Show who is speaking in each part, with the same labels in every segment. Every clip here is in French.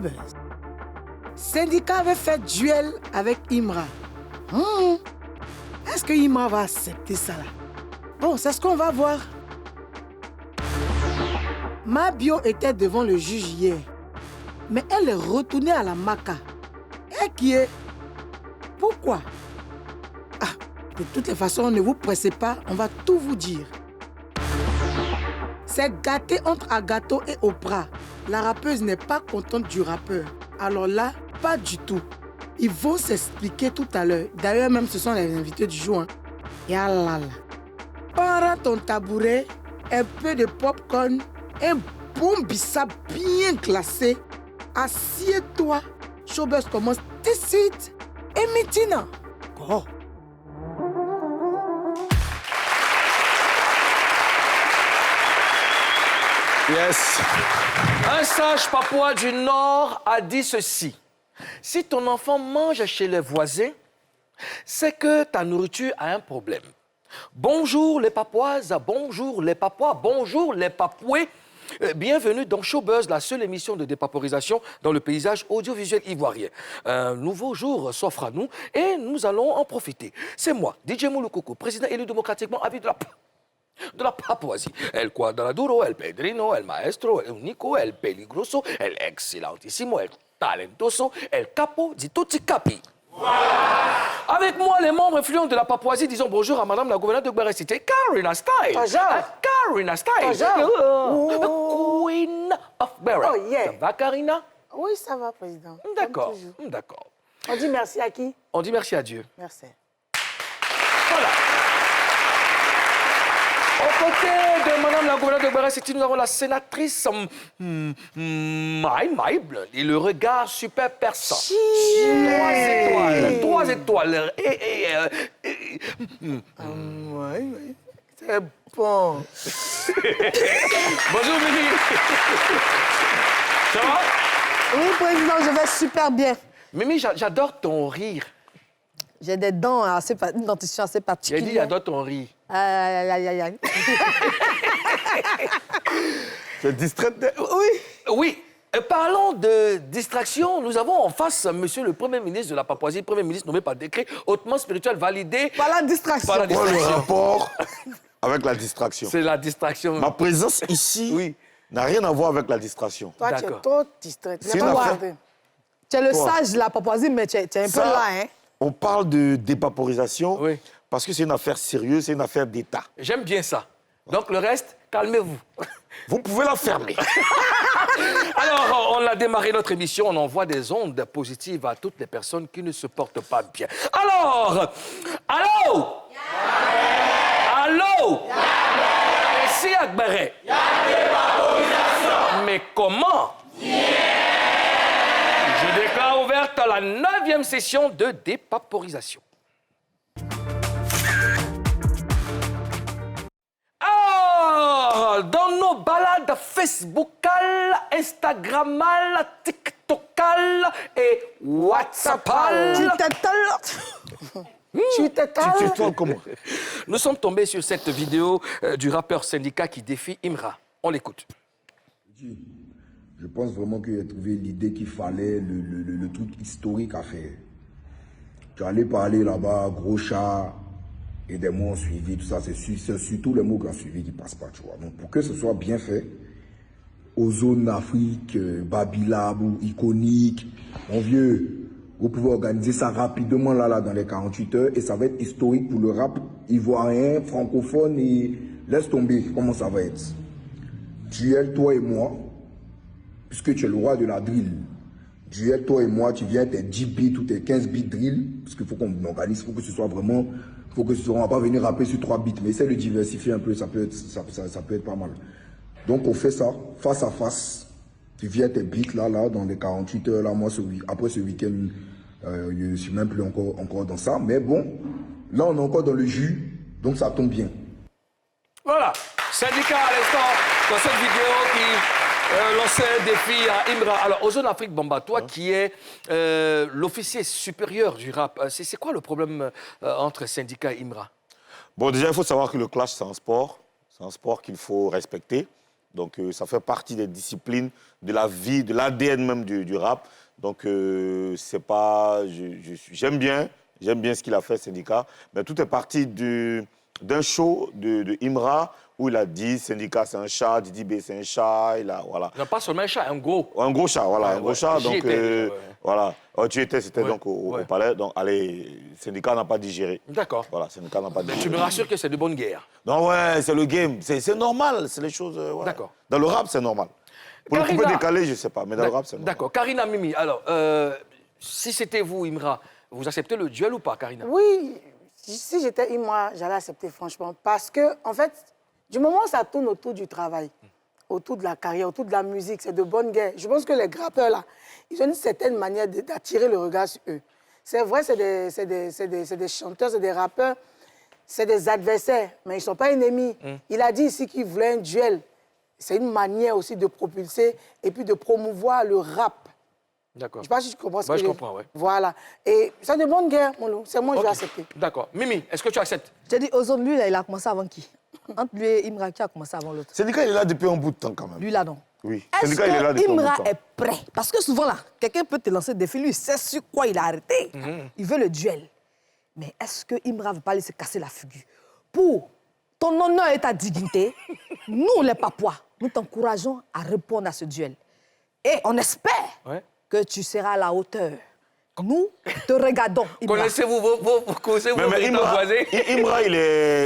Speaker 1: Showbuzz. Syndicat avait fait duel avec Imra. Est-ce que Imra va accepter ça là? Bon, c'est ce qu'on va voir. Mabio était devant le juge hier, mais elle est retournée à la Maca. Et qui est? Pourquoi? De toutes les façons, ne vous pressez pas, on va tout vous dire. C'est gâté entre Agato et Oprah. La rappeuse n'est pas contente du rappeur. Alors là, pas du tout. Ils vont s'expliquer tout à l'heure. D'ailleurs, même ce sont les invités du jour. Et ah là là. Prends ton tabouret, un peu de popcorn, un bon bissap bien glacé. Assieds-toi. Showbuzz commence tout de suite. Et maintenant. Oh.
Speaker 2: Yes. Un sage papouas du Nord a dit ceci. Si ton enfant mange chez les voisins, c'est que ta nourriture a un problème. Bonjour les papouases, bonjour les papouas, bonjour les papoués. Bienvenue dans Showbuzz, la seule émission de dépaporisation dans le paysage audiovisuel ivoirien. Un nouveau jour s'offre à nous et nous allons en profiter. C'est moi, DJ Mouloukoukou, président élu démocratiquement à vie de la Papouasie. El Quadraduro, el Pedrino, el Maestro, el Unico, el Peligroso, el Excellentissimo, el Talentoso, el Capo di tutti capi. Voilà. Avec moi, les membres influents de la Papouasie, disons bonjour à Madame la gouverneure de Guéré-Cité, Karina Style.
Speaker 1: Bonjour.
Speaker 2: Karina Style.
Speaker 1: Bonjour.
Speaker 2: Queen of Berry.
Speaker 1: Oh, yeah.
Speaker 2: Ça va, Karina?
Speaker 1: Oui, ça va, président.
Speaker 2: D'accord, d'accord.
Speaker 1: On dit merci à qui?
Speaker 2: On dit merci à Dieu.
Speaker 1: Merci.
Speaker 2: Voilà. Aux côtés de Madame la gouverneure de Guéré-Cité, nous avons la sénatrice Maïble et le regard super perçant. 3 étoiles.
Speaker 1: Oui. C'est bon.
Speaker 2: Bonjour, Mimi. Ça va?
Speaker 3: Oui, président, je vais super bien.
Speaker 2: Mimi, j'adore ton rire.
Speaker 3: J'ai des dents assez, une dentition assez
Speaker 2: J'ai
Speaker 3: particulière.
Speaker 2: dit, j'adore ton rire.
Speaker 3: Aïe.
Speaker 2: Tu es distraite? Oui. Parlons de distraction. Nous avons en face Monsieur le Premier ministre de la Papouasie, Premier ministre nommé par décret, hautement spirituel, validé.
Speaker 3: Par la distraction.
Speaker 2: Par la
Speaker 4: Moi,
Speaker 2: distraction.
Speaker 4: le rapport avec la distraction.
Speaker 2: C'est la distraction.
Speaker 4: Ma présence ici n'a rien à voir avec la distraction.
Speaker 1: Toi, tu es
Speaker 2: D'accord.
Speaker 1: trop distrait. Tu
Speaker 4: C'est
Speaker 1: n'as
Speaker 4: une
Speaker 1: pas
Speaker 4: affaire.
Speaker 1: regardé.
Speaker 3: Tu es le
Speaker 4: Toi.
Speaker 3: sage de la Papouasie, mais tu es un peu
Speaker 4: Ça,
Speaker 3: là, hein.
Speaker 4: On parle de dépaporisation
Speaker 2: Oui.
Speaker 4: parce que c'est une affaire sérieuse, c'est une affaire d'État.
Speaker 2: J'aime bien ça. Donc, le reste, calmez-vous.
Speaker 4: Vous pouvez la fermer.
Speaker 2: Alors, on a démarré notre émission, on envoie des ondes positives à toutes les personnes qui ne se portent pas bien. Alors, allô? Allô? Ici Agbere. Mais comment? Je déclare ouverte la 9e session de dépaporisation. Dans nos balades Facebookales, Instagramales, TikTokales et WhatsAppales,
Speaker 1: Tu t'étales.
Speaker 4: Tu t'étales comment?
Speaker 2: nous sommes tombés sur cette vidéo du rappeur syndicat qui défie Imra. On l'écoute.
Speaker 5: Je pense vraiment qu'il a trouvé l'idée qu'il fallait, le truc historique à faire. Tu allais parler là-bas, gros chat, et des mots ont suivi, tout ça, c'est surtout les mots qui ont suivi qui ne passent pas, tu vois. Donc pour que ce soit bien fait, aux zones d'Afrique, Babilab ou iconique, mon vieux, vous pouvez organiser ça rapidement là, dans les 48 heures, et ça va être historique pour le rap ivoirien, francophone, et laisse tomber comment ça va être. Duel, toi et moi, puisque tu es le roi de la drill. Duel, toi et moi, tu viens tes 10 bits ou tes 15 bits drill, parce qu'il faut qu'on organise, il faut que ce soit vraiment, on ne va pas venir rapper sur 3 bits, mais essaie de diversifier un peu, ça peut être pas mal. Donc on fait ça, face à face, tu viens tes bits là, dans les 48 heures, là, moi, après ce week-end, je ne suis même plus encore dans ça, mais bon, là on est encore dans le jus, donc ça tombe bien.
Speaker 2: Voilà, syndicat à l'instant, dans cette vidéo qui lançait un défi à Imra. Alors, Ozone Afrique Bamba, toi qui es l'officier supérieur du rap, c'est quoi le problème entre syndicat et Imra?
Speaker 4: Bon, déjà, il faut savoir que le clash, c'est un sport. C'est un sport qu'il faut respecter. Donc, ça fait partie des disciplines, de la vie, de l'ADN même du rap. Donc, c'est pas... J'aime bien ce qu'il a fait, Syndicat. Mais tout est parti d'un show de Imra où il a dit Syndicat, c'est un chat, Didi B, c'est un chat. Voilà.
Speaker 2: Non, pas seulement un chat, un gros.
Speaker 4: Un gros chat, voilà,
Speaker 2: Ouais,
Speaker 4: un gros
Speaker 2: ouais.
Speaker 4: chat.
Speaker 2: J'y
Speaker 4: Donc,
Speaker 2: étais, ouais.
Speaker 4: voilà. Oh, tu étais, c'était
Speaker 2: Ouais,
Speaker 4: donc au
Speaker 2: ouais.
Speaker 4: palais. Donc, allez, Syndicat n'a pas digéré.
Speaker 2: D'accord.
Speaker 4: Voilà, Syndicat n'a pas
Speaker 2: Mais
Speaker 4: digéré.
Speaker 2: tu me rassures que c'est de bonne guerre.
Speaker 4: Non, ouais, c'est le game. C'est normal, c'est les choses. Ouais.
Speaker 2: D'accord.
Speaker 4: Dans le rap, c'est normal. Pour le
Speaker 2: Karina.
Speaker 4: coupé décalé, je ne sais pas, mais dans le rap, c'est normal.
Speaker 2: D'accord. Karina Mimi, alors, si c'était vous, Imra, vous acceptez le duel ou pas, Karina?
Speaker 1: Oui, si j'étais moi, j'allais accepter franchement. Parce que, en fait, du moment où ça tourne autour du travail, autour de la carrière, autour de la musique, c'est de bonne guerre. Je pense que les grappeurs, là, ils ont une certaine manière d'attirer le regard sur eux. C'est vrai, c'est des chanteurs, c'est des rappeurs, c'est des adversaires, mais ils ne sont pas ennemis. Il a dit ici qu'il voulait un duel. C'est une manière aussi de propulser et puis de promouvoir le rap.
Speaker 2: D'accord.
Speaker 1: Je ne sais pas si tu comprends ce
Speaker 2: Ouais,
Speaker 1: que
Speaker 2: je comprends, ouais.
Speaker 1: Voilà. Et c'est de bonne guerre, mon loup. C'est moi, je vais accepter.
Speaker 2: D'accord. Mimi, est-ce que tu acceptes?
Speaker 3: J'ai dit, Ozone, lui, là, il a commencé avant qui? Entre lui et Imra, qui a commencé avant l'autre?
Speaker 4: Syndicat, il est là depuis un bout de temps quand même.
Speaker 3: Lui, là, non.
Speaker 4: Oui.
Speaker 3: Est-ce
Speaker 4: Syndicat, il est là depuis
Speaker 3: que
Speaker 4: un bout
Speaker 3: Imra
Speaker 4: de temps.
Speaker 3: est prêt? Parce que souvent, là, quelqu'un peut te lancer des défis. Lui, il sait sur quoi il a arrêté. Il veut le duel. Mais est-ce que Imra ne veut pas aller se casser la figure? Pour ton honneur et ta dignité, nous, les Papois, nous t'encourageons à répondre à ce duel. Et on espère que tu seras à la hauteur. Nous te regardons, Imra.
Speaker 2: Connaissez-vous vos
Speaker 4: Mais
Speaker 2: véritables voisins?
Speaker 4: Imra,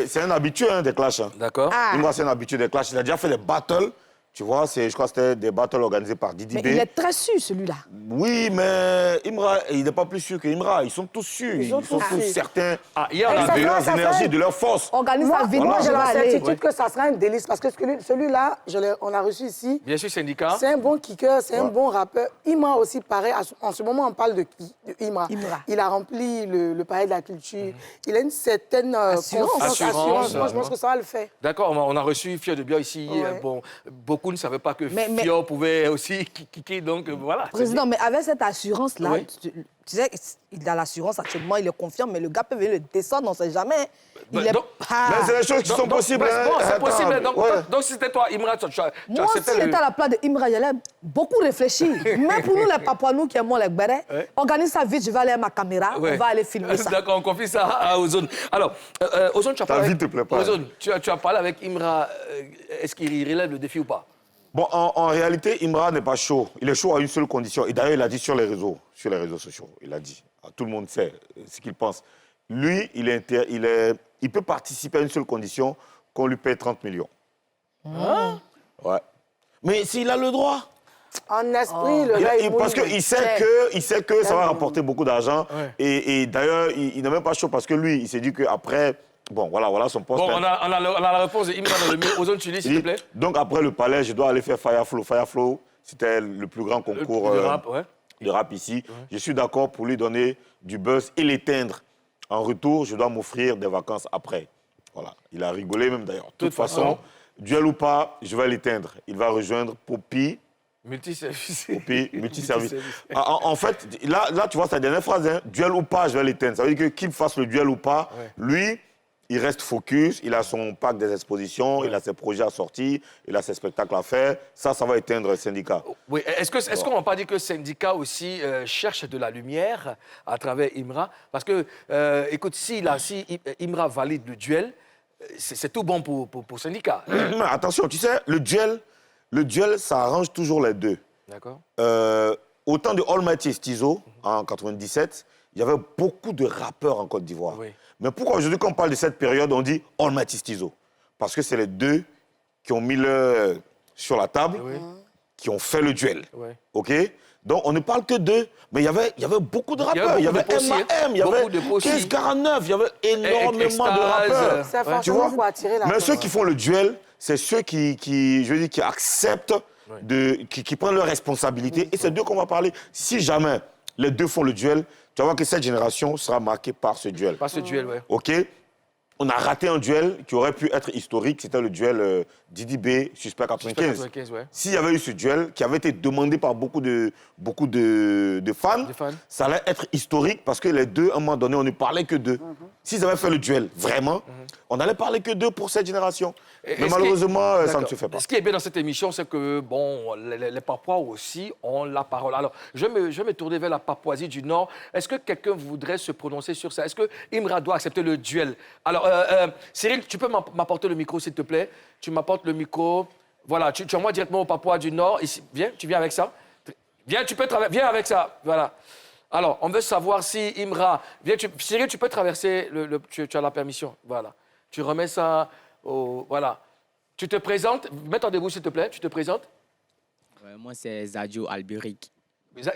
Speaker 4: c'est un habitué des clashs. Hein.
Speaker 2: D'accord.
Speaker 4: Imra, c'est un habitué des clashs. Il a déjà fait des battles. Tu vois, je crois que c'était des battles organisés par Didi
Speaker 3: Mais
Speaker 4: B.
Speaker 3: il est très sûr, celui-là.
Speaker 4: Oui, mais Imra, il n'est pas plus sûr que Imra. Ils sont tous sûrs. Ils sont tous certains
Speaker 2: Ah, hier, on a
Speaker 4: de
Speaker 2: vu.
Speaker 4: leurs énergies, de leurs forces.
Speaker 3: Organise
Speaker 1: Moi,
Speaker 3: ta vie,
Speaker 1: moi,
Speaker 3: je
Speaker 1: j'ai
Speaker 3: vais
Speaker 1: la
Speaker 3: aller.
Speaker 1: certitude que ça sera un délice parce que celui-là, on l'a reçu ici.
Speaker 2: Bien sûr, Syndicat.
Speaker 1: C'est un bon kicker, c'est un bon rappeur. Imra aussi, pareil. En ce moment, on parle de qui? De Imra.
Speaker 3: Imra.
Speaker 1: Il a rempli le palais de la culture. Il a une certaine
Speaker 3: Assurance.
Speaker 1: confiance,
Speaker 2: Assurance,
Speaker 1: Moi, je pense que ça va le faire.
Speaker 2: D'accord, on a reçu Fio de Bio ici.
Speaker 1: Ouais.
Speaker 2: Bon, beaucoup ne savaient pas que
Speaker 3: Mais-
Speaker 2: Fio pouvait aussi kicker, donc voilà.
Speaker 3: Président, mais avec cette assurance-là,
Speaker 2: Oui.
Speaker 3: tu sais, il a l'assurance actuellement, il est confiant, mais le gars peut venir le descendre, on ne sait jamais. Il
Speaker 2: Bah,
Speaker 3: est
Speaker 2: donc-
Speaker 3: pas...
Speaker 4: Mais c'est des choses qui sont possibles. hein.
Speaker 2: Bon, c'est
Speaker 4: Attends,
Speaker 2: possible. Donc,
Speaker 4: ouais.
Speaker 2: donc si c'était toi, Imra, tu
Speaker 3: Moi,
Speaker 2: acceptais
Speaker 3: si j'étais à la place de Imra, j'allais beaucoup réfléchir. Même pour nous, les Papouas, nous qui aimons les bérets, organise ça vite, je vais aller à ma caméra,
Speaker 2: Ouais.
Speaker 3: on va aller filmer ça.
Speaker 2: D'accord, on confie ça à Ozone. Alors, Ozone, tu as
Speaker 4: Ta
Speaker 2: parlé
Speaker 4: vie te plaît pas.
Speaker 2: Ozone, tu as parlé avec Imra. Est-ce qu'il relève le défi ou pas?
Speaker 4: Bon, en réalité, Imra n'est pas chaud. Il est chaud à une seule condition. Et d'ailleurs, il a dit sur les réseaux sociaux. Il a dit. Tout le monde sait ce qu'il pense. Lui, il peut participer à une seule condition, qu'on lui paye 30 millions. Ouais. Mais s'il a le droit.
Speaker 1: En esprit, le gars, il
Speaker 4: Parce
Speaker 1: mouille.
Speaker 4: qu'il sait que ça va rapporter beaucoup d'argent.
Speaker 2: Ouais.
Speaker 4: Et d'ailleurs, il n'est même pas chaud parce que lui, il s'est dit qu'après, bon, voilà son poste.
Speaker 2: Bon, on a la réponse de Imra dans le mur. Ozone, tu lis, s'il te plaît.
Speaker 4: Donc après le palais, je dois aller faire Fireflow. Fireflow, c'était le plus grand concours
Speaker 2: De rap, ouais.
Speaker 4: de rap ici. Je suis d'accord pour lui donner du buzz et l'éteindre. En retour, je dois m'offrir des vacances après. Voilà. Il a rigolé même d'ailleurs. De toute façon, duel ou pas, je vais l'éteindre. Il va rejoindre Poppy.
Speaker 2: Multiservice.
Speaker 4: Poppy, multiservice. En fait, là, tu vois sa dernière phrase, hein, duel ou pas, je vais l'éteindre. Ça veut dire que qu'il fasse le duel ou pas, lui, il reste focus, il a son pack des expositions, il a ses projets à sortir, il a ses spectacles à faire. Ça va éteindre le syndicat.
Speaker 2: Oui, est-ce qu'on n'a pas dit que le syndicat aussi cherche de la lumière à travers Imra? Parce que, écoute, si Imra valide le duel, c'est tout bon pour le syndicat.
Speaker 4: Mais attention, tu sais, le duel, ça arrange toujours les deux.
Speaker 2: D'accord.
Speaker 4: Au temps de Almighty Stizo, en 97, il y avait beaucoup de rappeurs en Côte d'Ivoire.
Speaker 2: Oui.
Speaker 4: Mais pourquoi aujourd'hui, quand on parle de cette période, on dit Almighty Stizo? Parce que c'est les deux qui ont mis le sur la table, qui ont fait le duel.
Speaker 2: Oui.
Speaker 4: OK? Donc, on ne parle que d'eux. Mais il y avait beaucoup de rappeurs. Il y avait M.A.M, il y avait 1549, il y avait énormément de rappeurs.
Speaker 1: C'est
Speaker 4: Tu
Speaker 1: forcément
Speaker 4: vois?
Speaker 1: pour attirer la
Speaker 4: Mais ceux qui font le duel, c'est ceux qui acceptent, qui prennent leurs responsabilités. Et c'est d'eux qu'on va parler. Si jamais les deux font le duel, tu vas voir que cette génération sera marquée par ce duel.
Speaker 2: Par ce duel, oui.
Speaker 4: OK? On a raté un duel qui aurait pu être historique. C'était le duel Didi B, Suspect 95.
Speaker 2: 95, ouais.
Speaker 4: S'il y avait eu ce duel qui avait été demandé par beaucoup de fans, ça allait être historique parce que les deux, à un moment donné, on ne parlait que d'eux. S'ils avaient fait le duel, vraiment, On n'allait parler que d'eux pour cette génération.
Speaker 2: Et
Speaker 4: Mais malheureusement, ça ne se fait pas.
Speaker 2: Ce qui est bien dans cette émission, c'est que bon, les Papouas aussi ont la parole. Alors, je vais me tourner vers la Papouasie du Nord. Est-ce que quelqu'un voudrait se prononcer sur ça? Est-ce que Imra doit accepter le duel? Alors, Cyril, tu peux m'apporter le micro, s'il te plaît? Tu m'apportes le micro. Voilà, tu envoies directement au Papouas du Nord. Ici, viens, tu viens avec ça. Viens, viens avec ça. Voilà. Alors, on veut savoir si Imra... Viens, Cyril, tu peux traverser tu as la permission. Voilà. Tu remets ça au... Voilà. Tu te présentes. Mets-toi debout, s'il te plaît. Tu te présentes.
Speaker 6: Moi, c'est Zadio Albéric.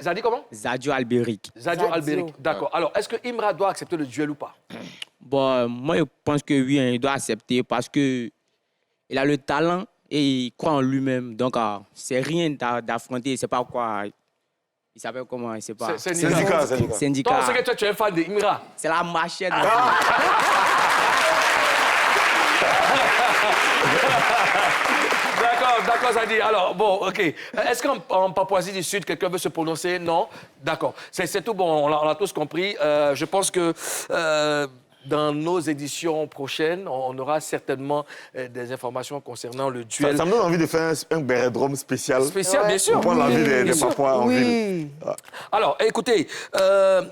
Speaker 2: Zadi comment?
Speaker 6: Zadio Albéric.
Speaker 2: Zadio Albéric. D'accord. Alors, est-ce que Imra doit accepter le duel ou pas?
Speaker 6: Bon, moi, je pense que oui, hein, il doit accepter parce que il a le talent et il croit en lui-même. Donc, c'est rien d'affronter. C'est pas quoi... Il s'appelle comment? Il sait pas.
Speaker 4: Syndicat.
Speaker 6: Syndicat.
Speaker 2: Non, c'est que toi, tu es un fan de Imra.
Speaker 6: C'est la machette.
Speaker 2: D'accord, Zadi. Alors, bon, OK. Est-ce qu'en Papouasie du Sud, quelqu'un veut se prononcer? Non? D'accord. C'est tout bon, on l'a tous compris. Je pense que dans nos éditions prochaines, on aura certainement des informations concernant le duel.
Speaker 4: Ça me donne envie de faire un bérédrome spécial.
Speaker 2: Spécial, bien sûr.
Speaker 4: Pour prendre la vie des Papouas en ville.
Speaker 2: Alors, écoutez,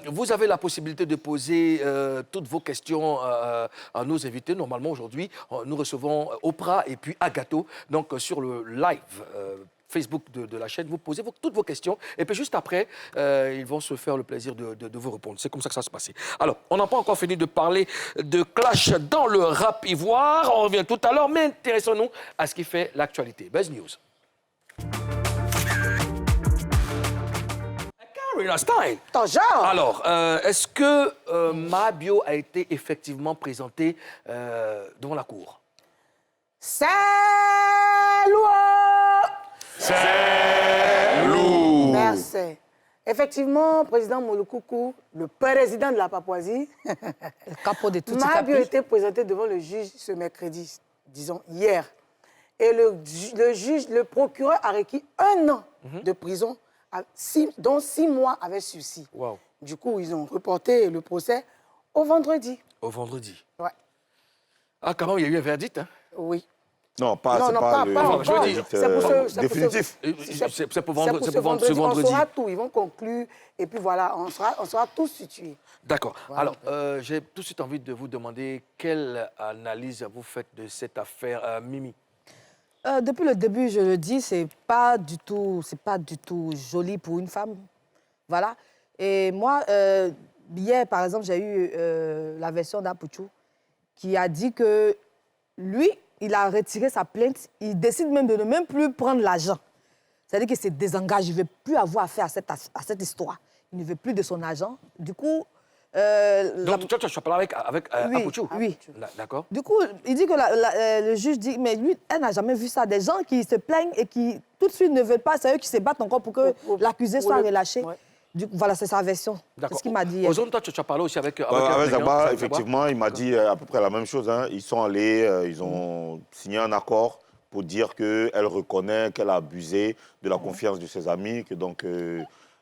Speaker 2: vous avez la possibilité de poser toutes vos questions à nos invités. Normalement, aujourd'hui, nous recevons Oprah et puis Agato. Donc, sur le live Facebook de la chaîne, vous posez toutes vos questions. Et puis, juste après, ils vont se faire le plaisir de vous répondre. C'est comme ça que ça se passe. Alors, on n'a pas encore fini de parler de clash dans le rap ivoire. On revient tout à l'heure, mais intéressons-nous à ce qui fait l'actualité. Buzz News. Karina Style.
Speaker 1: Ton genre.
Speaker 2: Alors, est-ce que Mabio a été effectivement présenté devant la cour?
Speaker 1: C'est loin.
Speaker 4: C'est lourd.
Speaker 1: Merci. Effectivement, président Molokoukou, le président de la Papouasie,
Speaker 3: Le capot de tout
Speaker 1: Mabio a été présenté devant le juge ce mercredi, disons hier. Et le procureur a requis 1 an de prison, dont 6 mois avec sursis.
Speaker 2: Wow.
Speaker 1: Du coup, ils ont reporté le procès au vendredi.
Speaker 2: Au vendredi.
Speaker 1: Ouais.
Speaker 2: Ah, quand même, il y a eu un verdict, hein?
Speaker 1: Oui.
Speaker 4: Non,
Speaker 1: Non,
Speaker 4: pas le
Speaker 1: encore.
Speaker 2: je veux dire,
Speaker 1: C'est pour ce-
Speaker 4: définitif.
Speaker 2: C'est pour
Speaker 1: C'est pour ce
Speaker 2: vendredi.
Speaker 1: On saura tout, ils vont conclure. Et puis voilà, on sera tous situés.
Speaker 2: D'accord.
Speaker 1: Voilà.
Speaker 2: Alors, j'ai tout de suite envie de vous demander quelle analyse vous faites de cette affaire, Mimi?
Speaker 3: Depuis le début, je le dis, c'est pas du tout joli pour une femme. Voilà. Et moi, hier, par exemple, j'ai eu la version d'Apouchou qui a dit que lui, il a retiré sa plainte. Il décide même de ne même plus prendre l'argent. C'est-à-dire qu'il se désengage. Il ne veut plus avoir affaire à cette histoire. Il ne veut plus de son argent. Du coup...
Speaker 2: Donc, tu as parlé avec
Speaker 3: Oui,
Speaker 2: Apouchou?
Speaker 3: oui.
Speaker 2: D'accord.
Speaker 3: Du coup, il dit que le juge dit, mais lui, elle n'a jamais vu ça. Des gens qui se plaignent et qui, tout de suite, ne veulent pas. C'est eux qui se battent encore pour que l'accusé soit relâché.
Speaker 1: Ouais.
Speaker 3: Du coup, voilà, c'est sa version. C'est ce qu'il m'a dit.
Speaker 2: Ozone, toi, tu as parlé aussi avec
Speaker 4: Zaba, effectivement, il m'a dit à peu près la même chose. Hein. Ils sont allés, ils ont signé un accord pour dire qu'elle reconnaît qu'elle a abusé de la confiance de ses amis, que donc,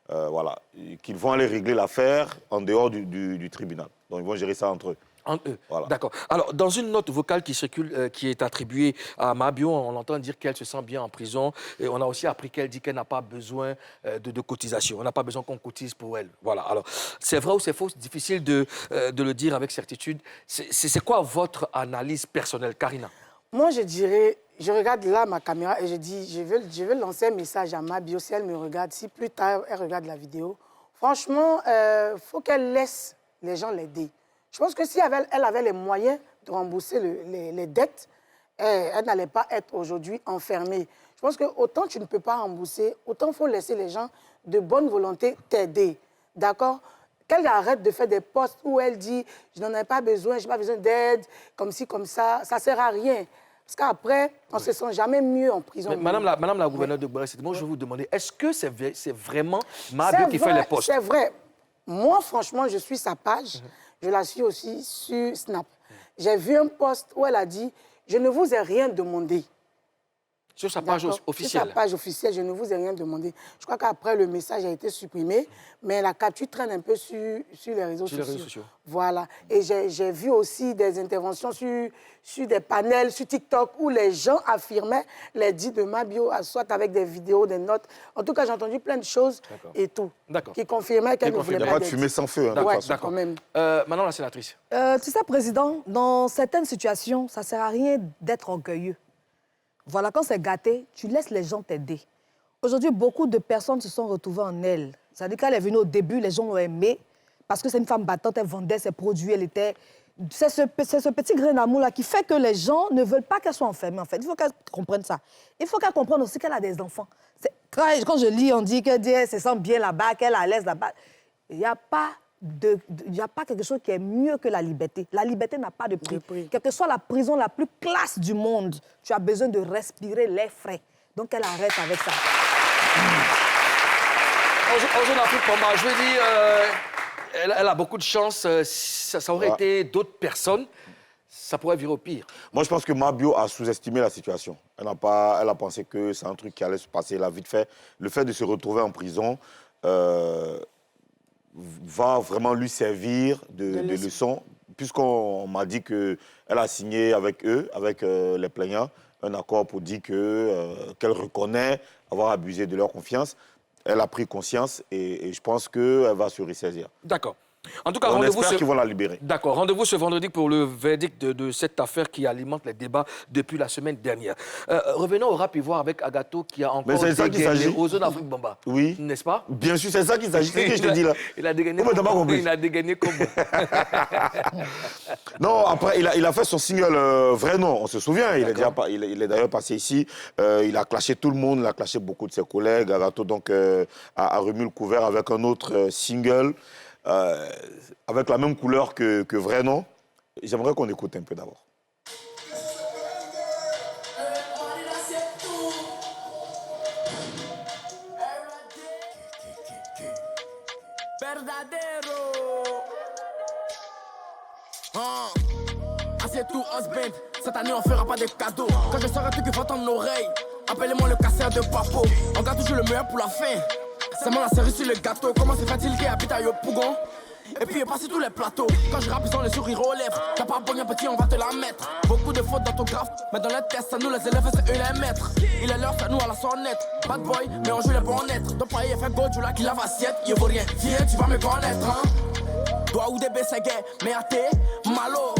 Speaker 4: voilà, qu'ils vont aller régler l'affaire en dehors du tribunal. Donc, ils vont gérer ça entre eux.
Speaker 2: Entre eux.
Speaker 4: Voilà.
Speaker 2: D'accord. Alors, dans une note vocale qui circule, qui est attribuée à Mabio, on entend dire qu'elle se sent bien en prison. Et on a aussi appris qu'elle dit qu'elle n'a pas besoin de cotisation. On n'a pas besoin qu'on cotise pour elle. Voilà. Alors, c'est vrai ou c'est faux? C'est difficile de le dire avec certitude. C'est quoi votre analyse personnelle, Karina?
Speaker 1: Moi, je dirais, je regarde là ma caméra et je dis, je veux lancer un message à Mabio si elle me regarde, si plus tard elle regarde la vidéo. Franchement, il faut qu'elle laisse les gens l'aider. Je pense que si elle avait les moyens de rembourser les dettes, elle n'allait pas être aujourd'hui enfermée. Je pense que autant tu ne peux pas rembourser, autant il faut laisser les gens de bonne volonté t'aider. D'accord? Qu'elle arrête de faire des posts où elle dit « je n'en ai pas besoin, je n'ai pas besoin d'aide, comme ci, comme ça », ça ne sert à rien. Parce qu'après, on ne se sent jamais mieux en prison.
Speaker 2: Mais Madame la gouverneure de Brest, moi, je vais vous demander, est-ce que c'est vraiment Mabio qui fait les posts?
Speaker 1: C'est vrai. Moi, franchement, je suis sa page. Je la suis aussi sur Snap. J'ai vu un post où elle a dit « Je ne vous ai rien demandé.
Speaker 2: Sur sa page
Speaker 1: D'accord.
Speaker 2: officielle.
Speaker 1: Sur sa page officielle, je ne vous ai rien demandé. Je crois qu'après, le message a été supprimé, mais la capture traîne un peu sur les réseaux sociaux. Voilà. Et j'ai vu aussi des interventions sur des panels, sur TikTok, où les gens affirmaient les dits de Mabio, soit avec des vidéos, des notes. En tout cas, j'ai entendu plein de choses et tout, qui confirmaient qu'elle ne voulait
Speaker 4: Il n'y a
Speaker 1: pas
Speaker 4: pas de fumée sans feu. Hein,
Speaker 1: ouais,
Speaker 4: quand
Speaker 1: même.
Speaker 2: Maintenant, la sénatrice.
Speaker 3: Tu sais, Président, dans certaines situations, ça ne sert à rien d'être orgueilleux. Voilà, quand c'est gâté, tu laisses les gens t'aider. Aujourd'hui, beaucoup de personnes se sont retrouvées en elle. C'est-à-dire qu'elle est venue au début, les gens l'ont aimée, parce que c'est une femme battante, elle vendait ses produits, elle était... C'est ce petit grain d'amour-là qui fait que les gens ne veulent pas qu'elle soit enfermée, en fait. Il faut qu'elle comprenne ça. Il faut qu'elle comprenne aussi qu'elle a des enfants. Quand je lis, on dit qu'elle se sent bien là-bas, qu'elle est à l'aise là-bas. Il n'y a pas quelque chose qui est mieux que la liberté. La liberté n'a pas de prix. Quelle que soit la prison la plus classe du monde, tu as besoin de respirer l'air frais. Donc, elle arrête avec ça.
Speaker 2: En zone Afrique, je veux dire, elle a beaucoup de chance. Ça aurait été d'autres personnes, ça pourrait virer au pire.
Speaker 4: Moi, je pense que Mabio a sous-estimé la situation. Elle a pensé que c'est un truc qui allait se passer là vite fait. Le fait de se retrouver en prison... va vraiment lui servir de leçon, puisqu'on m'a dit qu'elle a signé avec eux, avec les plaignants, un accord pour dire qu'elle reconnaît avoir abusé de leur confiance. Elle a pris conscience et je pense qu'elle va se ressaisir.
Speaker 2: D'accord. En tout cas,
Speaker 4: on espère qu'ils vont la libérer.
Speaker 2: D'accord. Rendez-vous ce vendredi pour le verdict de cette affaire qui alimente les débats depuis la semaine dernière. Revenons au rap ivoire avec Agato qui a encore dégainé aux zones Afrique Bamba.
Speaker 4: Oui.
Speaker 2: N'est-ce pas?
Speaker 4: Bien sûr, c'est ça qu'il s'agit. C'est ce que je te dis là.
Speaker 2: Il a dégainé. Il a dégainé comme
Speaker 4: Non, après, il a fait son single Vrai Nom, on se souvient. Il est d'ailleurs passé ici. Il a clashé tout le monde, il a clashé beaucoup de ses collègues. Agato donc a remis le couvert avec un autre single. Avec la même couleur que Vrai Nom. J'aimerais qu'on écoute un peu d'abord.
Speaker 7: Assieds-tout, husband. Cette année, on fera pas de cadeaux. Quand je serai tout qui va dans l'oreille, appelez-moi le casseur de papo. On garde toujours le meilleur pour la fin. C'est moi la série sur le gâteau. Comment se fait-il qu'il habite à Yopougon? Et puis il passe sur tous les plateaux. Quand je rappe, ils ont le sourire aux lèvres. T'as pas bon, petit, on va te la mettre. Beaucoup de fautes d'orthographe, mais dans les tests, ça nous les élèves, c'est eux les maîtres. Il est l'heure, c'est nous à la sonnette. Bad boy, mais on joue les bons êtres. Donc pareil, il fait go, tu l'as qui lave assiette. Il vaut rien, viens, tu vas me connaître, hein. Toi ou des c'est gay, mais à t'es malo.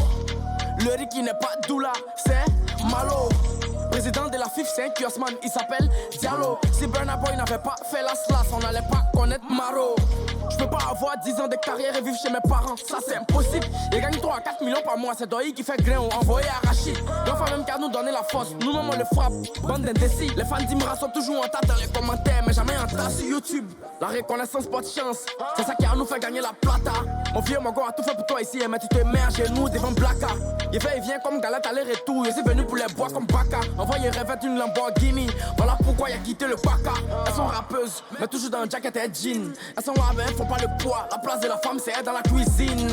Speaker 7: Le riz qui n'est pas doula, c'est malo. Président de la FIF, c'est un kiosman, il s'appelle Diallo. Si Burna Boy n'avait pas fait la slash, on n'allait pas connaître Maro. Je peux pas avoir 10 ans de carrière et vivre chez mes parents, ça c'est impossible. Il gagne 3 à 4 millions par mois, c'est Doi qui fait grain ou envoyé à Rachid. L'enfant même qu'à nous donner la force, nous-mêmes on le frappe, bande d'indécis. Les fans d'Imra sont toujours en tas dans les commentaires, mais jamais en tas sur YouTube. La reconnaissance, pas de chance, c'est ça qui a nous fait gagner la plata. Mon vieux Mogo a tout fait pour toi ici, mais tu te mets à genoux devant Blacka. Il fait et vient comme galette aller-retour, je suis venu pour les bois comme Baka. Envoyé rêver d'une Lamborghini, voilà pourquoi il a quitté le Baka. Elles sont rappeuses, mais toujours dans le jacket et jean. Elles sont là, mais elles font pas le poids. La place de la femme, c'est elle dans la cuisine.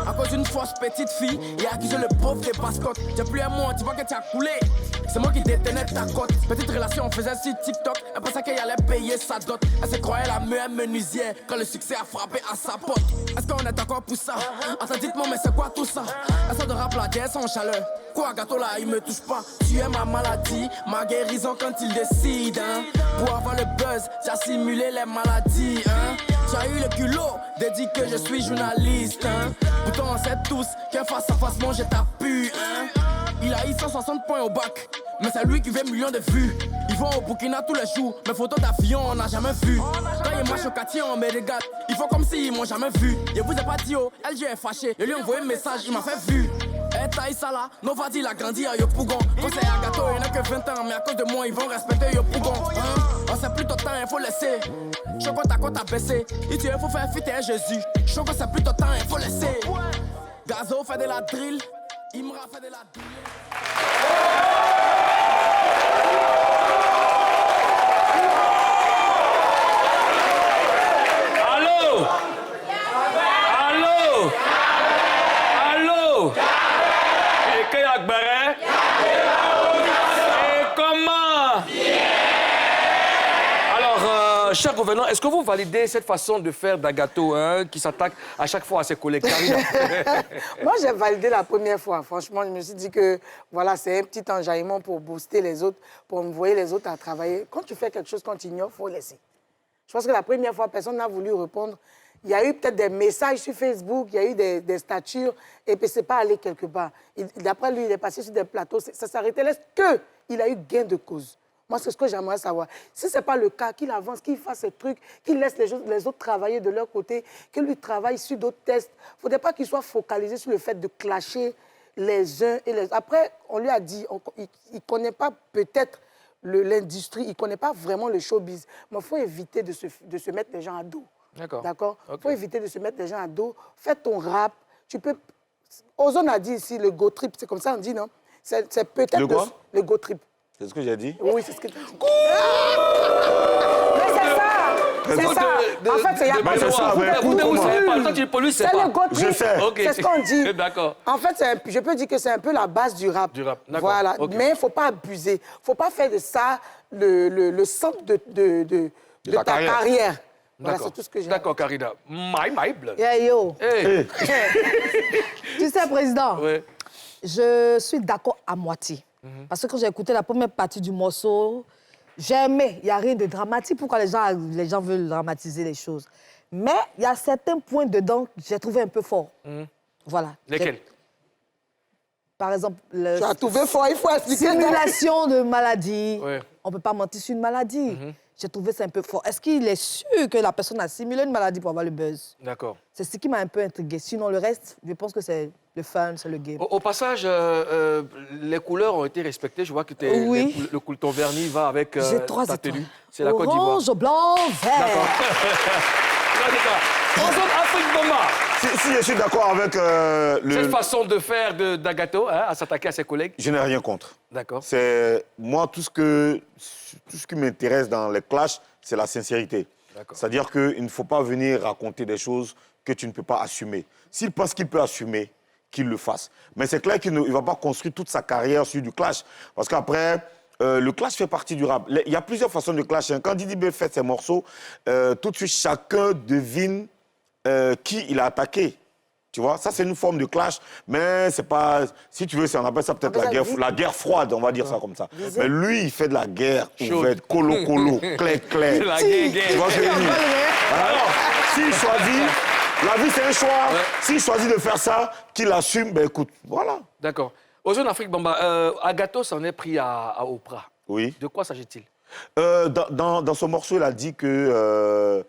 Speaker 7: À cause d'une fausse petite fille, il a accusé le pauvre des bascottes. J'ai plus un mot, tu vois que tu as coulé. C'est moi qui détenais ta cote. Petite relation, on faisait sur TikTok. Elle pensait qu'elle allait payer sa dot. Elle se croyait la meilleure menuisière quand le succès a frappé à sa porte. Est-ce qu'on est d'accord pour ça? Attends, dites-moi, mais c'est quoi tout ça? Elle sort de rap la guerre sans chaleur. Quoi, gâteau là, il me touche pas. Tu es ma maladie, ma guérison quand il décide. Hein. Pour avoir le buzz, tu as simulé les maladies. Hein. Tu as eu le culot de dire que je suis journaliste. Hein. Pourtant, on sait tous qu'un face à face mange ta pu. Hein. Il a eu 160 points au bac, mais c'est lui qui fait millions de vues. Ils vont au Burkina tous les jours, mes photos d'avion on n'a jamais vu. Quand il marche au quartier on me regarde, ils font comme s'ils m'ont jamais vu. Je vous ai pas dit oh, LG est fâché, je lui ai envoyé un message, il m'a fait vu. Eh Taïsa là, Nova dit il a grandi à Yopougon. Quand c'est à gâteau, il n'a que 20 ans, mais à cause de moi ils vont respecter Yopougon. Hein? On sait plus ton temps, il faut laisser. Choco ta côte a baissé, il dit il faut faire fêter Jésus. Choco c'est plus ton temps, il faut laisser. Gazo fait de la drill, Imra fait de la drill.
Speaker 2: Allô? Allô? Allô? Et que Akbaré? Et comment? cher gouverneur, est-ce que vous validez cette façon de faire d'Agato, hein, qui s'attaque à chaque fois à ses collègues?
Speaker 1: Moi, j'ai validé la première fois. Franchement, je me suis dit que voilà, c'est un petit enjaillement pour booster les autres, pour envoyer les autres à travailler. Quand tu fais quelque chose, quand tu ignores, il faut laisser. Je pense que la première fois, personne n'a voulu répondre. Il y a eu peut-être des messages sur Facebook, il y a eu des statuts, et puis c'est pas allé quelque part. D'après lui, il est passé sur des plateaux, ça s'arrêtait là qu'il a eu gain de cause. Moi, c'est ce que j'aimerais savoir. Si ce n'est pas le cas, qu'il avance, qu'il fasse ses trucs, qu'il laisse les autres travailler de leur côté, qu'il lui travaille sur d'autres tests. Il ne faudrait pas qu'il soit focalisé sur le fait de clasher les uns et les autres. Après, on lui a dit, il ne connaît pas peut-être l'industrie, il ne connaît pas vraiment le showbiz. Mais il faut éviter de se mettre les gens à dos. D'accord. Il faut éviter de se mettre les gens à dos. Fais ton rap. Tu peux... Ozone a dit ici le go trip. C'est comme ça on dit, non? C'est peut-être le go trip.
Speaker 4: C'est ce que j'ai dit?
Speaker 1: Oui, c'est ce que tu as dit. Mais c'est ça! C'est ça! En fait, il y a pas de
Speaker 4: ça.
Speaker 2: Vous ne savez pas. Toi, tu pollues, c'est pas.
Speaker 1: C'est le go trip.
Speaker 4: Je sais.
Speaker 1: C'est ce qu'on dit.
Speaker 2: D'accord.
Speaker 1: En fait, je peux dire que c'est un peu la base du rap.
Speaker 2: Du rap, d'accord.
Speaker 1: Voilà.
Speaker 2: Okay.
Speaker 1: Mais il ne faut pas abuser. Il ne faut pas faire de ça le centre de ta carrière. Voilà, c'est tout ce que j'ai.
Speaker 2: D'accord, Karina. My blood.
Speaker 3: Yeah, yo.
Speaker 2: Hey.
Speaker 3: Tu sais, Président,
Speaker 2: Ouais.
Speaker 3: je suis d'accord à moitié. Parce que quand j'ai écouté la première partie du morceau, j'ai aimé. Il n'y a rien de dramatique. Pourquoi les gens veulent dramatiser les choses? Mais il y a certains points dedans que j'ai trouvé un peu forts. Voilà.
Speaker 2: Lesquels?
Speaker 3: Par exemple,
Speaker 1: Tu as trouvé fort, il faut expliquer.
Speaker 3: simulation de maladie.
Speaker 2: Ouais.
Speaker 3: On ne peut pas mentir sur une maladie. J'ai trouvé ça un peu fort. Est-ce qu'il est sûr que la personne a simulé une maladie pour avoir le buzz?
Speaker 2: D'accord.
Speaker 3: C'est ce qui m'a un peu intrigué. Sinon, le reste, je pense que c'est le fun, c'est le game.
Speaker 2: Au passage, les couleurs ont été respectées. Je vois que
Speaker 3: Oui.
Speaker 2: ton vernis va avec
Speaker 3: J'ai 3
Speaker 2: ta
Speaker 3: étoiles.
Speaker 2: tenue. C'est la Côte d'Ivoire.
Speaker 3: Orange, blanc, vert.
Speaker 2: D'accord. En zone Afrique Bomba,
Speaker 4: Si je suis d'accord avec
Speaker 2: cette façon de faire d'Agato, hein, à s'attaquer à ses collègues.
Speaker 4: Je n'ai rien contre.
Speaker 2: D'accord.
Speaker 4: C'est moi tout ce qui m'intéresse dans les clashs, c'est la sincérité. C'est-à-dire qu'il ne faut pas venir raconter des choses que tu ne peux pas assumer. S'il pense qu'il peut assumer, qu'il le fasse. Mais c'est clair qu'il ne va pas construire toute sa carrière sur du clash. Parce qu'après, le clash fait partie du rap. Il y a plusieurs façons de clash. Quand Didi B fait ses morceaux, tout de suite, chacun devine qui il a attaqué. Tu vois, ça c'est une forme de clash, mais c'est pas... Si tu veux, on appelle ça peut-être la guerre froide, on va dire ça comme ça. Mais lui, il fait de la guerre ouverte, colo-colo, clair-clair.
Speaker 2: La guerre.
Speaker 4: Tu vois ce que je veux dire? Alors, s'il choisit... La vie, c'est un choix. Ouais. S'il choisit de faire ça, qu'il assume, ben écoute, voilà.
Speaker 2: D'accord. Aux zones Afrique Bamba, Agato s'en est pris à Oprah.
Speaker 4: Oui.
Speaker 2: De quoi s'agit-il?
Speaker 4: Dans ce morceau, il a dit que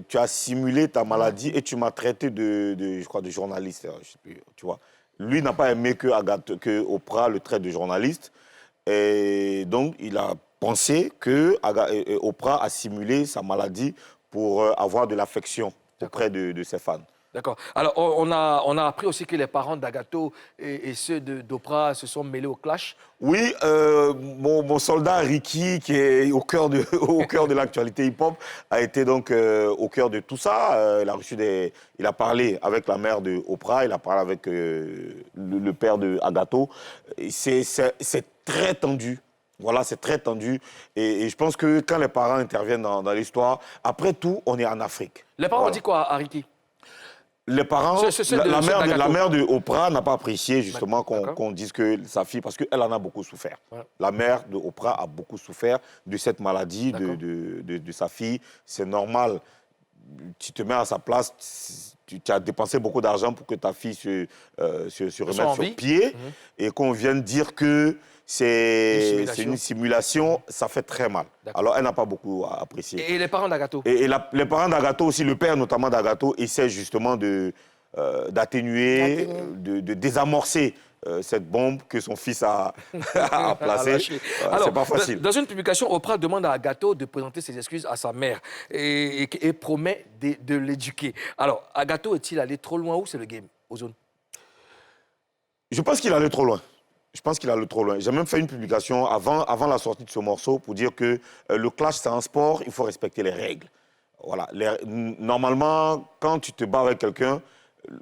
Speaker 4: tu as simulé ta maladie et tu m'as traité je crois, de journaliste. Je sais plus, tu vois. Lui n'a pas aimé que Oprah le traite de journaliste. Et donc, il a pensé que Oprah a simulé sa maladie pour avoir de l'affection auprès de ses fans.
Speaker 2: D'accord. Alors, on a appris aussi que les parents d'Agato et ceux d'Oprah se sont mêlés au clash.
Speaker 4: Oui, mon soldat Ricky, qui est au cœur de l'actualité hip-hop, a été donc au cœur de tout ça. Il a parlé avec la mère de Oprah, il a parlé avec le père de Agato. C'est très tendu. Voilà, c'est très tendu. Et je pense que quand les parents interviennent dans l'histoire, après tout, on est en Afrique.
Speaker 2: Les parents ont dit quoi à Ricky?
Speaker 4: Les parents, la mère de Oprah n'a pas apprécié justement qu'on dise que sa fille, parce qu'elle en a beaucoup souffert. Ouais. La mère de Oprah a beaucoup souffert de cette maladie de sa fille. C'est normal. Tu te mets à sa place, tu as dépensé beaucoup d'argent pour que ta fille se remette sur pied et qu'on vienne dire que c'est une simulation, ça fait très mal. Alors, elle n'a pas beaucoup apprécié.
Speaker 2: Et les parents d'Agato?
Speaker 4: Et les parents d'Agato aussi, le père notamment d'Agato, essaie justement d'atténuer, de désamorcer cette bombe que son fils a placée. C'est pas facile.
Speaker 2: Dans une publication, Oprah demande à Agato de présenter ses excuses à sa mère et promet de l'éduquer. Alors, Agato est-il allé trop loin ou c'est le game, Ozone?
Speaker 4: Je pense qu'il allait trop loin. J'ai même fait une publication avant la sortie de ce morceau pour dire que le clash, c'est un sport, il faut respecter les règles. Voilà. Normalement, quand tu te bats avec quelqu'un,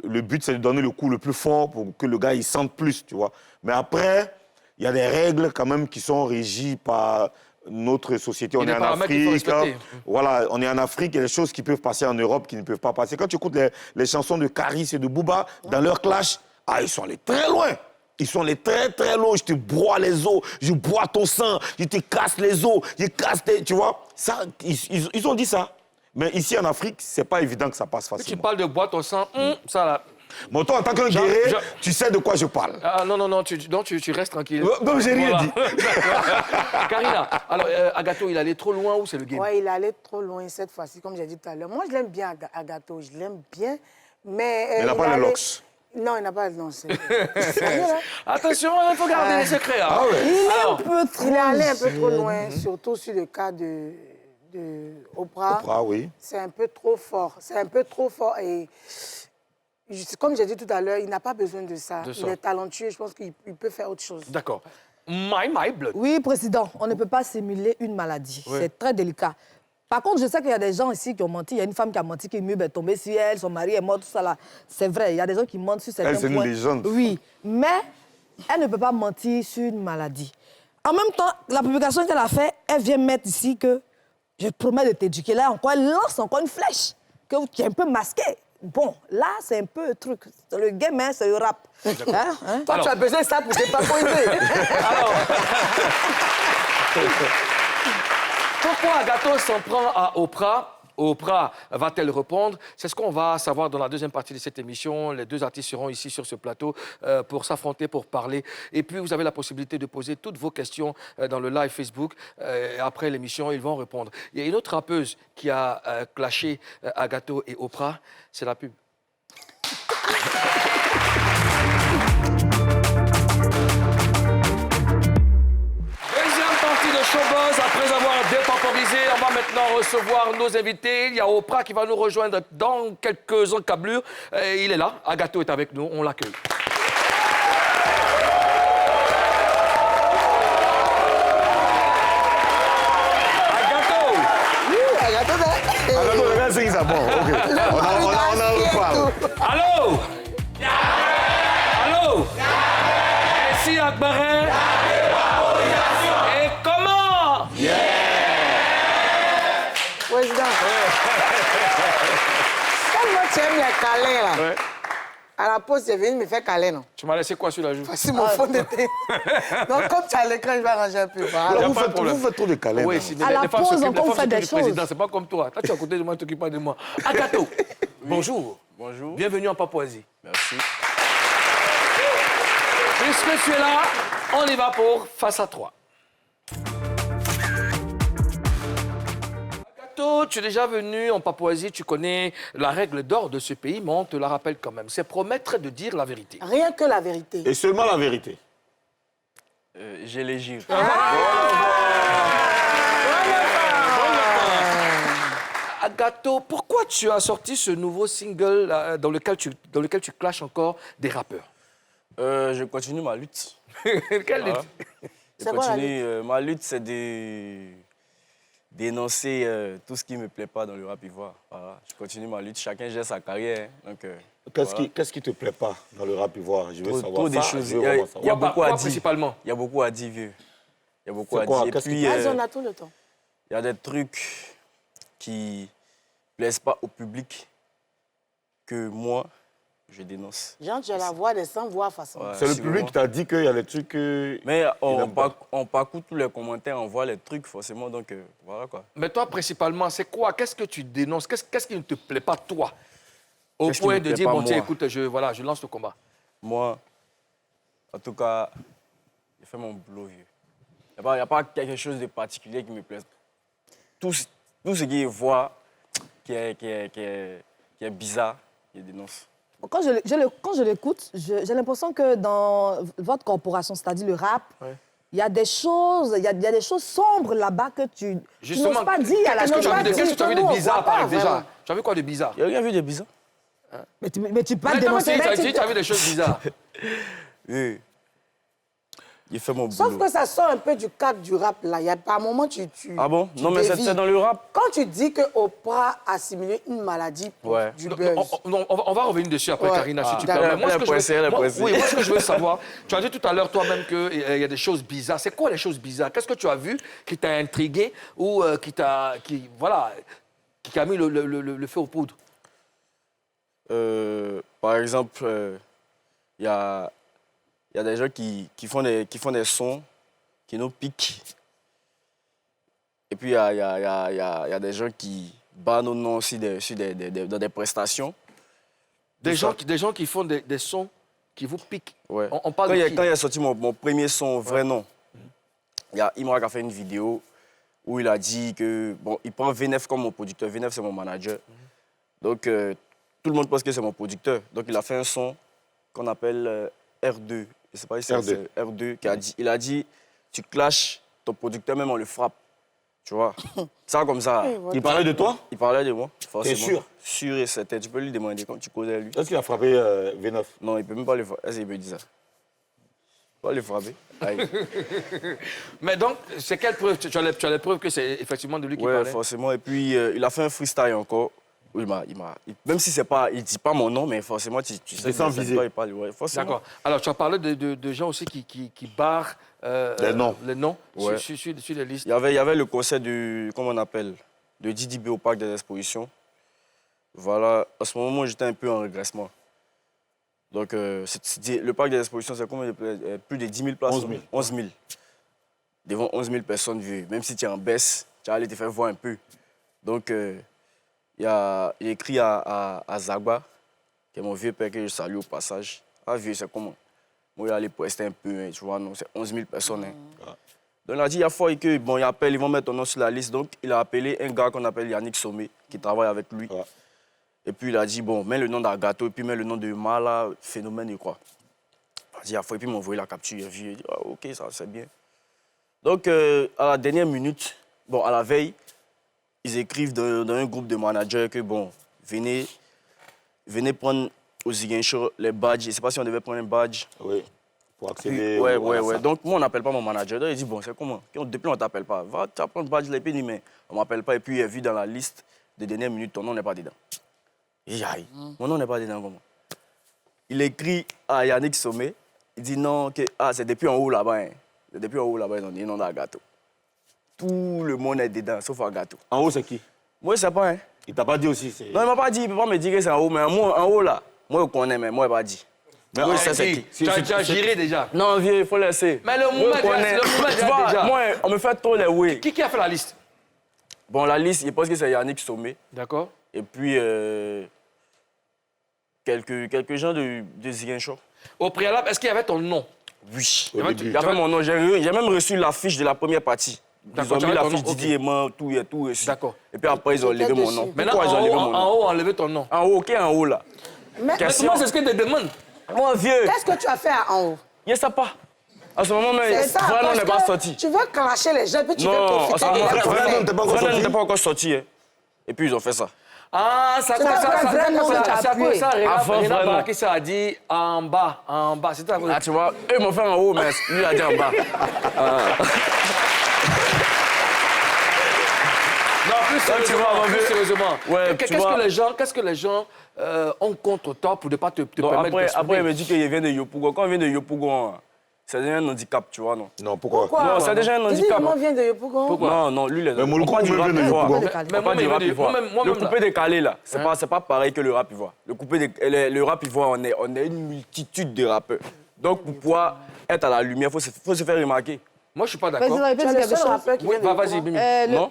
Speaker 4: le but, c'est de donner le coup le plus fort pour que le gars, il sente plus, tu vois. Mais après, il y a des règles quand même qui sont régies par notre société, on
Speaker 2: Il y
Speaker 4: est
Speaker 2: a des
Speaker 4: en
Speaker 2: paramètres qu'il faut
Speaker 4: Afrique.
Speaker 2: respecter.
Speaker 4: Voilà, on est en Afrique, il y a des choses qui peuvent passer en Europe qui ne peuvent pas passer. Quand tu écoutes les chansons de Caris et de Booba, dans leur clash, ils sont allés très loin. Ils sont allés très, très loin. Je te broie les os, je bois ton sang, je te casse les os, je casse tes... Tu vois, ça, ils ont dit ça. Mais ici, en Afrique, c'est pas évident que ça passe
Speaker 2: Tu
Speaker 4: facilement.
Speaker 2: parles de boîte au sang, ça là.
Speaker 4: Mais toi, en tant qu'un guerrier, tu sais de quoi je parle.
Speaker 2: Ah non, tu restes tranquille.
Speaker 4: Non, j'ai rien dit.
Speaker 2: Karina, alors Agato, il allait trop loin ou c'est le game?
Speaker 1: Ouais, il allait trop loin cette fois-ci, comme j'ai dit tout à l'heure. Moi, je l'aime bien, Agato, je l'aime bien, mais...
Speaker 4: il n'a pas le locks.
Speaker 1: Non, il n'a pas le locks.
Speaker 2: Attention, il faut garder les secrets. Hein.
Speaker 4: Ah ouais.
Speaker 3: Il est
Speaker 2: Alors,
Speaker 3: un peu trop
Speaker 1: Il est allé un peu trop
Speaker 3: jeune.
Speaker 1: loin, surtout sur le cas de Oprah.
Speaker 4: Oprah, oui.
Speaker 1: C'est un peu trop fort. C'est un peu trop fort et... Comme j'ai dit tout à l'heure, il n'a pas besoin de ça. Il est talentueux, je pense qu'il peut faire autre chose.
Speaker 2: D'accord. My blood.
Speaker 3: Oui, président, on ne peut pas simuler une maladie.
Speaker 2: Oui.
Speaker 3: C'est très délicat. Par contre, je sais qu'il y a des gens ici qui ont menti. Il y a une femme qui a menti, qui est mieux tombée sur elle, son mari est mort, tout ça là. C'est vrai, il y a des gens qui mentent sur certains points.
Speaker 4: Elle, c'est une légende.
Speaker 3: Oui, mais elle ne peut pas mentir sur une maladie. En même temps, la publication qu'elle a faite, elle vient mettre ici que je promets de t'éduquer. Là, encore, elle lance encore une flèche qui est un peu masquée. Bon, là, c'est un peu le truc. C'est le game, hein, c'est le rap. Hein?
Speaker 1: Toi, tu as besoin de ça pour te papoter.
Speaker 2: Alors, pourquoi Agato s'en prend à Oprah? Oprah va-t-elle répondre? C'est ce qu'on va savoir dans la deuxième partie de cette émission. Les deux artistes seront ici sur ce plateau pour s'affronter, pour parler. Et puis, vous avez la possibilité de poser toutes vos questions dans le live Facebook. Après l'émission, ils vont répondre. Il y a une autre rappeuse qui a clashé Agato et Oprah. C'est la pub. Deuxième partie de Showbuzz. Après avoir détemporisé, on va maintenant recevoir nos invités. Il y a Oprah qui va nous rejoindre dans quelques encablures. Il est là. Agato est avec nous. On l'accueille.
Speaker 4: Agato, regarde ce qu'ils ont. Bon, OK. On en reparle.
Speaker 2: Allô? Allô? Ici Akbaré. Et comment?
Speaker 1: Président. Comme moi, tu aimes les câlins, là.
Speaker 2: Ouais.
Speaker 1: À la pause, c'est venu me faire câlin, non?
Speaker 2: Tu m'as laissé quoi sur la joue?
Speaker 1: C'est mon fond de thé. Donc, comme tu as l'écran, je vais arranger un peu. Voilà.
Speaker 4: Alors,
Speaker 2: pas de problème.
Speaker 4: vous faites trop de câlins.
Speaker 2: Oui,
Speaker 4: non?
Speaker 2: c'est
Speaker 3: À la
Speaker 2: les femmes
Speaker 3: pause,
Speaker 2: s'occupent- les
Speaker 3: on
Speaker 2: femmes
Speaker 3: fait
Speaker 2: s'occupent
Speaker 3: des
Speaker 2: du président.
Speaker 3: choses.
Speaker 2: C'est pas comme toi. Toi, tu es à côté de moi, tu t'occupes pas de moi. Agato, bonjour.
Speaker 8: Bonjour.
Speaker 2: Bienvenue en Papouasie.
Speaker 8: Merci.
Speaker 2: Puisque tu es là, on y va pour Face à 3. Agato, tu es déjà venu en Papouasie, tu connais la règle d'or de ce pays, mais on te la rappelle quand même. C'est promettre de dire la vérité.
Speaker 1: Rien que la vérité.
Speaker 4: Et seulement la vérité.
Speaker 8: J'ai les gires.
Speaker 2: Agato, pourquoi tu as sorti ce nouveau single dans lequel tu clashes encore des rappeurs?
Speaker 8: Je continue ma lutte.
Speaker 2: Quelle lutte?
Speaker 1: C'est quoi la
Speaker 8: Ma lutte, c'est de dénoncer tout ce qui ne me plaît pas dans le rap ivoire. Voilà. Je continue ma lutte. Chacun gère sa carrière. Hein. Donc,
Speaker 4: Qu'est-ce qui te plaît pas dans le rap ivoire? Je veux savoir
Speaker 8: trop des
Speaker 4: ça.
Speaker 8: choses.
Speaker 4: Je veux vraiment
Speaker 8: Il y
Speaker 4: savoir.
Speaker 8: a beaucoup à
Speaker 2: Quoi
Speaker 8: dire.
Speaker 2: principalement?
Speaker 8: Il y a beaucoup à dire, vieux. Il y a beaucoup
Speaker 4: C'est
Speaker 8: à
Speaker 4: quoi?
Speaker 8: dire. Et
Speaker 4: Qu'est-ce
Speaker 8: puis,
Speaker 4: qui-
Speaker 1: Vas-y, on a tout le temps.
Speaker 8: il y a des trucs qui ne plaisent pas au public que moi, je dénonce.
Speaker 1: Jean, tu as la voix des sans-voix façon.
Speaker 8: Ouais,
Speaker 4: C'est le
Speaker 8: si
Speaker 4: public
Speaker 8: vous-
Speaker 4: qui t'a dit qu'il y a des trucs que...
Speaker 8: Mais
Speaker 4: n'aime pas.
Speaker 8: on parcourt tous les commentaires, on voit les trucs, forcément. Donc, voilà quoi.
Speaker 2: Mais toi, principalement, c'est quoi? Qu'est-ce que tu dénonces? Qu'est-ce qui ne te plaît pas, toi? Au
Speaker 8: Qu'est-ce qui
Speaker 2: point
Speaker 8: me
Speaker 2: de
Speaker 8: plaît
Speaker 2: dire,
Speaker 8: pas,
Speaker 2: bon, tiens,
Speaker 8: moi
Speaker 2: écoute, je lance le combat.
Speaker 8: Moi, en tout cas, j'ai fait mon boulot, vieux. Il n'y a pas quelque chose de particulier qui me plaise. Tout ce qui est voix, qui est bizarre, je dénonce.
Speaker 3: Quand je l'écoute, j'ai l'impression que dans votre corporation, c'est-à-dire le rap, il y a des choses, il y a des choses sombres là-bas que tu n'oses pas dire à la
Speaker 2: Qu'est-ce que tu as vu de,
Speaker 3: radio.
Speaker 2: qu'est-ce que tu as vu de
Speaker 1: nous, on
Speaker 2: bizarre,
Speaker 1: voit
Speaker 2: par
Speaker 1: pas,
Speaker 2: exemple, déjà?
Speaker 1: vraiment.
Speaker 2: Tu as vu quoi de bizarre?
Speaker 8: Il n'y a rien vu de bizarre.
Speaker 3: Mais tu peux pas
Speaker 2: Mais comment
Speaker 3: dénoncer.
Speaker 2: tu as vu des choses bizarres?
Speaker 8: Oui. Il fait mon boulot.
Speaker 1: Sauf que ça sort un peu du cadre du rap, là. Il y a par moment, tu
Speaker 8: Ah bon?
Speaker 1: tu
Speaker 8: Non, mais
Speaker 1: dévies.
Speaker 8: c'est dans le rap.
Speaker 1: Quand tu dis que Oprah a simulé une maladie pour
Speaker 8: Ouais.
Speaker 1: du buzz...
Speaker 2: On va revenir dessus après,
Speaker 1: Ouais.
Speaker 2: Karina, si tu
Speaker 1: d'accord.
Speaker 2: permets. Moi, ce que je veux-
Speaker 8: Elle est
Speaker 2: moi,
Speaker 8: pressée.
Speaker 2: oui, moi, ce que je veux savoir, tu as dit tout à l'heure toi-même qu'il y a des choses bizarres. C'est quoi les choses bizarres? Qu'est-ce que tu as vu qui t'a intrigué ou qui t'a mis le feu aux poudres?
Speaker 8: Par exemple, il y a des gens qui font des sons qui nous piquent. Et puis, il y a des gens qui battent nos noms aussi dans des prestations.
Speaker 2: Des gens qui font des sons qui vous piquent.
Speaker 8: Ouais.
Speaker 2: On parle
Speaker 8: Quand
Speaker 2: de
Speaker 8: il
Speaker 2: qui?
Speaker 8: a sorti mon premier son, vrai nom, il y a Imra qui a fait une vidéo où il a dit que, bon, il prend V9 comme mon producteur. V9, c'est mon manager. Donc, tout le monde pense que c'est mon producteur. Donc, il a fait un son qu'on appelle R2. Je ne sais pas si c'est R2 il a dit, tu clashes ton producteur, même on le frappe. Tu vois? Ça comme ça.
Speaker 4: Il parlait de toi?
Speaker 8: Il parlait de moi, forcément.
Speaker 4: T'es sûr?
Speaker 8: Sûr et certain. Tu peux lui demander quand tu causais à lui.
Speaker 4: Est-ce qu'il a frappé V9?
Speaker 8: Non, il ne peut même pas le frapper. Est-ce qu'il me dit ça? Il peut pas le frapper. Aïe.
Speaker 2: Mais donc, c'est quelle preuve? Tu as les preuves que c'est effectivement de lui qui
Speaker 8: Ouais,
Speaker 2: parlait?
Speaker 8: forcément. Et puis, il a fait un freestyle encore. Où même si c'est pas, il dit pas mon nom, mais forcément, tu sais
Speaker 4: sans
Speaker 8: que c'est
Speaker 4: viser.
Speaker 8: toi, il parle. Ouais, forcément.
Speaker 2: D'accord. Alors, tu as parlé de gens aussi qui barrent
Speaker 4: Les noms.
Speaker 2: les noms
Speaker 8: Ouais.
Speaker 2: sur les listes.
Speaker 8: Il y avait le concert de, comment on appelle, de Didi B au Parc des Expositions. Voilà, à ce moment, j'étais un peu en régressement. Donc, le Parc des Expositions, c'est combien de places? Plus de 10 000 places.
Speaker 4: 11 000.
Speaker 8: 11 000. Devant 11 000 personnes vues. Même si tu es en baisse, tu vas aller te faire voir un peu. Donc, il a écrit à Zagba, qui est mon vieux père que je salue au passage. Ah, vieux, c'est comment? Moi, il allait prester un peu, hein, tu vois, non, c'est 11 000 personnes. Hein. Donc, il a dit, il y a fort que, bon, il appelle, ils vont mettre ton nom sur la liste. Donc, il a appelé un gars qu'on appelle Yannick Sommet, qui travaille avec lui.
Speaker 4: Ouais.
Speaker 8: Et puis, il a dit, bon, mets le nom d'Agato, et puis mets le nom de Mala, Phénomène, et quoi. Il a dit, il y a fort, et puis il m'a envoyé la capture. Il a vu, il a dit, ah, OK, ça, c'est bien. Donc, à la dernière minute, bon, à la veille, ils écrivent dans un groupe de managers que, bon, venez prendre aux Ziguinchor les badges. Je ne sais pas si on devait prendre un badge.
Speaker 4: Oui. Pour accéder
Speaker 8: Ouais.
Speaker 4: ça.
Speaker 8: Donc, moi, on n'appelle pas mon manager. Donc, il dit, bon, c'est comment? Depuis, on ne t'appelle pas. Va, tu vas prendre le badge, l'épée, mais on ne m'appelle pas. Et puis, il a vu dans la liste des dernières minutes, ton nom n'est pas dedans. Et aïe, mon nom n'est pas dedans, comment? Il écrit à Yannick Sommet. Il dit, non, c'est depuis en haut là-bas. Hein. C'est depuis en haut là-bas, ils ont dit, non, d'Agato. Tout le monde est dedans, sauf Agato.
Speaker 4: En haut, c'est qui?
Speaker 8: Moi, je ne sais pas. Hein.
Speaker 4: Il t'a pas dit aussi?
Speaker 8: Non, il ne m'a pas dit, il ne peut pas me dire que c'est en haut, mais moi, en haut là, moi, je connais, mais moi, il m'a pas dit.
Speaker 4: Mais
Speaker 8: Oui,
Speaker 4: en-
Speaker 8: ça, c'est qui?
Speaker 2: Tu as géré déjà.
Speaker 8: Non, vieux, il faut laisser.
Speaker 2: Mais le
Speaker 8: Moi,
Speaker 2: mouvement
Speaker 8: je connais. Tu vois,
Speaker 2: déjà.
Speaker 8: moi, on me fait trop les oui.
Speaker 2: Qui a fait la liste?
Speaker 8: Bon, la liste, je pense que c'est Yannick Sommet.
Speaker 2: D'accord.
Speaker 8: Et puis, quelques gens de Ziguinchor.
Speaker 2: Au préalable, est-ce qu'il y avait ton nom?
Speaker 8: Oui.
Speaker 4: Au début.
Speaker 8: Il y avait mon nom. J'ai même reçu l'affiche de la première partie. Ils
Speaker 2: D'accord,
Speaker 8: ont
Speaker 2: tu
Speaker 8: mis
Speaker 2: avais ton
Speaker 8: l'affiche
Speaker 2: nom,
Speaker 8: Didi et moi, tout et tout. Aussi.
Speaker 2: D'accord.
Speaker 8: Et puis après, ils ont levé mon nom.
Speaker 2: Maintenant,
Speaker 8: Pourquoi ils ont levé mon
Speaker 2: en
Speaker 8: nom?
Speaker 2: haut, enlevé ton nom.
Speaker 8: En haut, OK, en haut là.
Speaker 1: Mais
Speaker 2: Mais comment c'est ce que tu demandes?
Speaker 8: Moi, vieux,
Speaker 1: qu'est-ce que tu as fait en haut?
Speaker 8: je ne sais pas. À ce moment, mais
Speaker 1: C'est ça,
Speaker 8: vrai nom
Speaker 1: parce
Speaker 8: n'est pas
Speaker 1: que
Speaker 8: sorti.
Speaker 1: tu veux clasher les gens, puis tu veux
Speaker 8: Non,
Speaker 1: profiter
Speaker 8: à ce moment,
Speaker 1: de leur
Speaker 4: vrai nom
Speaker 1: conseil.
Speaker 4: n'était pas encore
Speaker 8: vrai nom
Speaker 4: sorti.
Speaker 8: n'était pas encore sorti. Hein. Et puis, ils ont fait ça.
Speaker 2: Ah, ça
Speaker 1: C'est pas vrai nom que tu as appuyé.
Speaker 8: Avant
Speaker 2: Rina
Speaker 8: vrai nom.
Speaker 2: Baraki, ça a dit en bas, en bas. C'était à cause de-
Speaker 8: Ah, tu vois, eux ils m'ont fait en haut, mais lui, il a dit en bas.
Speaker 2: Non, plus
Speaker 8: tu vois,
Speaker 2: plus sérieusement.
Speaker 8: Ouais, tu vois.
Speaker 2: Qu'est-ce que les gens ont contre toi pour ne pas te
Speaker 8: Donc,
Speaker 2: permettre
Speaker 8: après,
Speaker 2: d'exprimer?
Speaker 8: il me dit qu'il vient de Yopougon. Quand il vient de Yopougon, c'est déjà un handicap, tu vois, non?
Speaker 4: Non, pourquoi?
Speaker 8: Non, c'est déjà un
Speaker 1: Tu dis
Speaker 8: handicap.
Speaker 1: comment vient de Yopougon?
Speaker 8: Non, non, lui,
Speaker 4: Mais Mouloukou,
Speaker 8: on parle du
Speaker 4: même
Speaker 8: rap
Speaker 4: vient de
Speaker 8: ivoire.
Speaker 4: Yopougon.
Speaker 8: On parle du rap ivoire. Le coupé décalé, là, c'est pas pareil que le rap ivoire. Le rap ivoire, on est une multitude de rappeurs. Donc, pour pouvoir être à la lumière, il faut se faire remarquer.
Speaker 2: Moi, je suis pas
Speaker 3: Vas-y,
Speaker 2: d'accord.
Speaker 3: répète
Speaker 1: Tu es le
Speaker 3: quelque
Speaker 1: seul
Speaker 3: chose.
Speaker 1: rappeur qui
Speaker 2: Oui,
Speaker 1: vient de
Speaker 2: vas-y,
Speaker 1: Yopougon.
Speaker 2: Mimi.
Speaker 8: Non?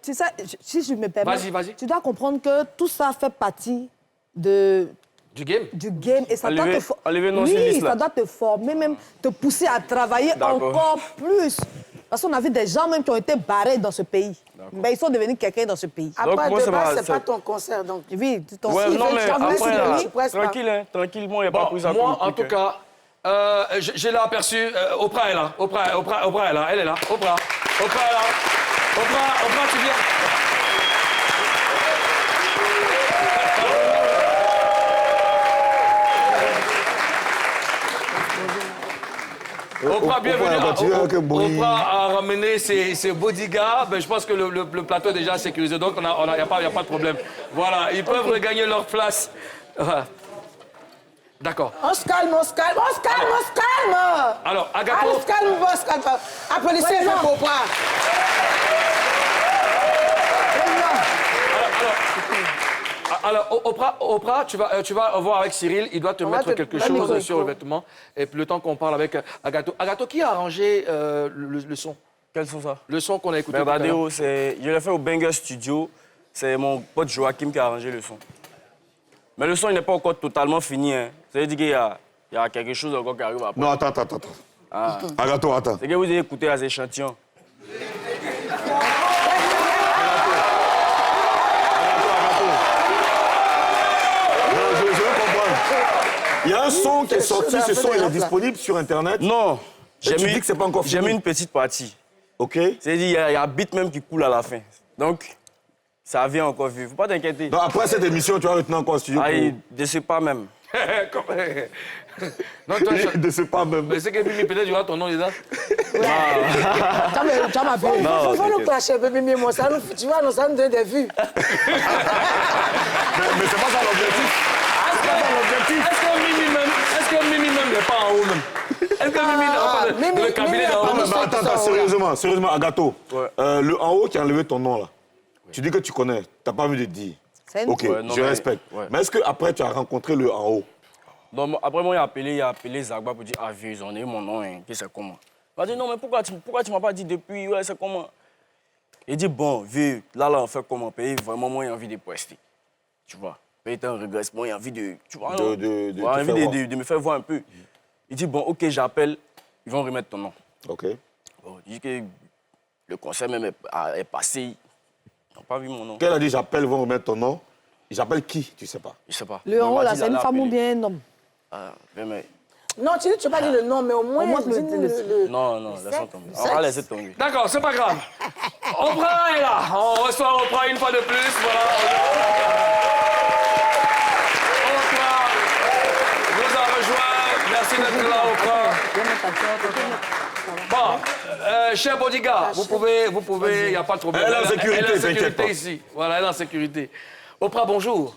Speaker 3: Tu sais, si je me permets,
Speaker 2: Vas-y.
Speaker 3: tu dois comprendre que tout ça fait partie du
Speaker 2: Du game?
Speaker 3: game et ça doit
Speaker 8: Enlever-
Speaker 3: te
Speaker 8: enlever non sur
Speaker 3: oui,
Speaker 8: liste, là.
Speaker 3: ça doit te former, même te pousser à travailler
Speaker 8: D'accord.
Speaker 3: encore plus. Parce qu'on a vu des gens même qui ont été barrés dans ce pays. Mais ils sont devenus quelqu'un dans ce pays.
Speaker 1: Après,
Speaker 8: moi,
Speaker 1: de
Speaker 8: ça
Speaker 1: base,
Speaker 8: va-
Speaker 1: c'est
Speaker 8: ça-
Speaker 1: pas ton concert, donc.
Speaker 3: Oui, ton
Speaker 8: Ouais, non, mais
Speaker 1: tu as voulu
Speaker 8: après,
Speaker 1: signer,
Speaker 8: là,
Speaker 1: tu presses pas.
Speaker 8: tranquille, hein, tranquillement, il n'y a pas
Speaker 2: Bon,
Speaker 8: pris ça
Speaker 2: moi,
Speaker 8: comme
Speaker 2: en
Speaker 8: truc,
Speaker 2: tout
Speaker 8: hein.
Speaker 2: cas, je l'ai aperçu. Oprah est là. Oprah est là. Elle est là. Oprah est là. Oprah, tu viens. Oprah, bienvenue.
Speaker 4: continue avec un bruit.
Speaker 2: Oprah a ramené ses bodyguards. Ben, je pense que le plateau est déjà sécurisé, donc il n'y a pas de problème. Voilà, ils peuvent regagner leur place. Voilà. D'accord.
Speaker 1: On se calme, on se calme, on se calme, on se calme.
Speaker 2: Alors,
Speaker 1: Allez,
Speaker 2: Agato...
Speaker 1: on se calme, on se calme. Applaudissez un peu pour Oprah.
Speaker 2: Alors, Oprah, tu vas voir avec Cyril, il doit te mettre quelque chose sur le vêtement. Et puis le temps qu'on parle avec Agato. Agato, qui a arrangé le son?
Speaker 8: Quel son ça?
Speaker 2: Le son qu'on a écouté tout à l'heure.
Speaker 8: Bernadeo, je l'ai fait au Banger Studio. C'est mon pote Joachim qui a arrangé le son. Mais le son, il n'est pas encore totalement fini. Hein. Ça veut dire qu'il y a quelque chose encore qui arrive après.
Speaker 4: Non, attends.
Speaker 8: Ah.
Speaker 4: Agato, attends.
Speaker 8: C'est que vous avez écouté à ces échantillons.
Speaker 4: Il y a un son qui est sorti, ce son il est disponible sur Internet.
Speaker 8: Non.
Speaker 4: Tu dis que c'est pas encore fini.
Speaker 8: J'ai mis une petite partie.
Speaker 4: OK.
Speaker 8: C'est-à-dire, il y a un beat même qui coule à la fin. Donc, ça vient encore vivre. Faut pas t'inquiéter.
Speaker 4: Donc après cette émission, tu vas retenir encore en studio.
Speaker 8: Ah, je sais pas même.
Speaker 2: Non, toi,
Speaker 4: Je ne sais pas même.
Speaker 2: mais c'est que Mimi, peut-être, il y aura ton nom dedans.
Speaker 1: Tu vas m'appeler.
Speaker 8: Non,
Speaker 1: Faut nous clasher un peu, Mimi, moi. Ça nous, tu vois, ça nous donne des vues.
Speaker 4: Mais c'est pas ça l'objectif.
Speaker 2: Est-ce que Mimi même n'est pas en haut même? Est-ce que Mimi n'est pas dans le cabinet d'en haut?
Speaker 4: Non, mais attends, sérieusement, Agato.
Speaker 8: Ouais.
Speaker 4: Le en haut qui a enlevé ton nom là, tu dis que tu connais, t'as pas envie de dire. Ok,
Speaker 8: Ouais, non,
Speaker 4: je
Speaker 8: mais-
Speaker 4: respecte.
Speaker 8: ouais.
Speaker 4: Mais est-ce qu'après tu as rencontré le en haut?
Speaker 8: Donc, après, moi, il a appelé Zagba pour dire, ah, vieux, ils ont eu mon nom, hein, que c'est comment? Il m'a dit, non, mais pourquoi tu m'as pas dit depuis, ouais, c'est comment? Il dit, bon, vieux, là, on fait comment? Payer vraiment, moi, j'ai envie de poster. Tu vois? Payer un régressement, j'ai envie de. Tu vois, non?
Speaker 4: De
Speaker 8: Ouais,
Speaker 4: te faire voir.
Speaker 8: de me faire voir un peu. Il dit, bon, ok, j'appelle, ils vont remettre ton nom.
Speaker 4: Ok.
Speaker 8: Bon, il dit que le concert même est passé. Ils n'ont pas vu mon nom.
Speaker 4: Qu'elle a dit j'appelle, vont remettre ton nom. J'appelle qui? Tu sais pas.
Speaker 8: Je sais pas.
Speaker 3: Le en haut,
Speaker 8: Il m'a
Speaker 3: là,
Speaker 8: dit,
Speaker 3: c'est une
Speaker 8: l'a
Speaker 3: femme ou
Speaker 8: appelé.
Speaker 3: bien un homme?
Speaker 8: Ah, mais...
Speaker 1: Non, tu dis, tu vas pas dire le nom, mais au moins,
Speaker 3: moins,
Speaker 1: dis-nous
Speaker 3: le-
Speaker 8: Non, laisse tomber. On va laisser tomber.
Speaker 2: D'accord, c'est pas grave. Oprah est là. On reçoit Oprah une fois de plus. Voilà. Oprah nous a rejoint. Merci d'être là, Oprah. Bon, cher bodyguard, vous pouvez, il n'y a pas de problème.
Speaker 4: Elle est en sécurité,
Speaker 2: elle est en
Speaker 4: t'inquiète
Speaker 2: sécurité
Speaker 4: pas.
Speaker 2: ici. Voilà, elle est en sécurité. Oprah, bonjour.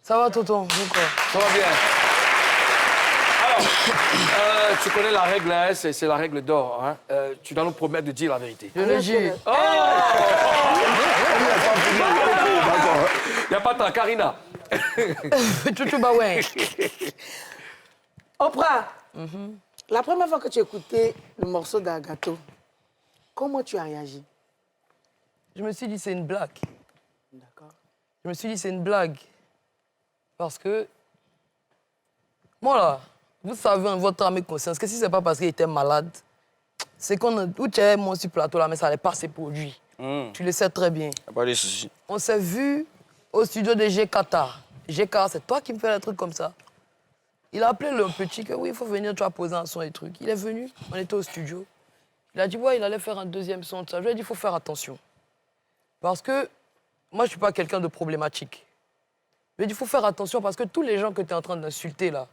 Speaker 3: Ça va, tonton?
Speaker 2: Ça va bien. Alors, tu connais la règle, hein, c'est la règle d'or. Hein. Tu dois nous promettre de dire la vérité.
Speaker 3: Je le jure.
Speaker 2: Oh! Il n'y a pas de temps. Karina.
Speaker 3: Chouchou, bah ouais.
Speaker 1: Oprah, la première fois que tu écoutais le morceau d'Agato, comment tu as réagi?
Speaker 3: Je me suis dit, c'est une blague.
Speaker 1: D'accord.
Speaker 3: Je me suis dit, c'est une blague. Parce que, moi là, vous savez en votre âme et conscience que si c'est pas parce qu'il était malade, c'est qu'on où tu es mon sur plateau là, mais ça allait passer pour lui. Tu le sais très bien.
Speaker 8: Y a pas de souci.
Speaker 3: On s'est vu au studio de GK. GK, c'est toi qui me fais des trucs comme ça. Il a appelé le petit que oui, il faut venir, tu vas poser un son et trucs. Il est venu, on était au studio. Il a dit, ouais, il allait faire un deuxième son. Je lui ai dit, il faut faire attention. Parce que moi, je ne suis pas quelqu'un de problématique. Je lui ai dit, il faut faire attention parce que tous les gens que tu es en train d'insulter là,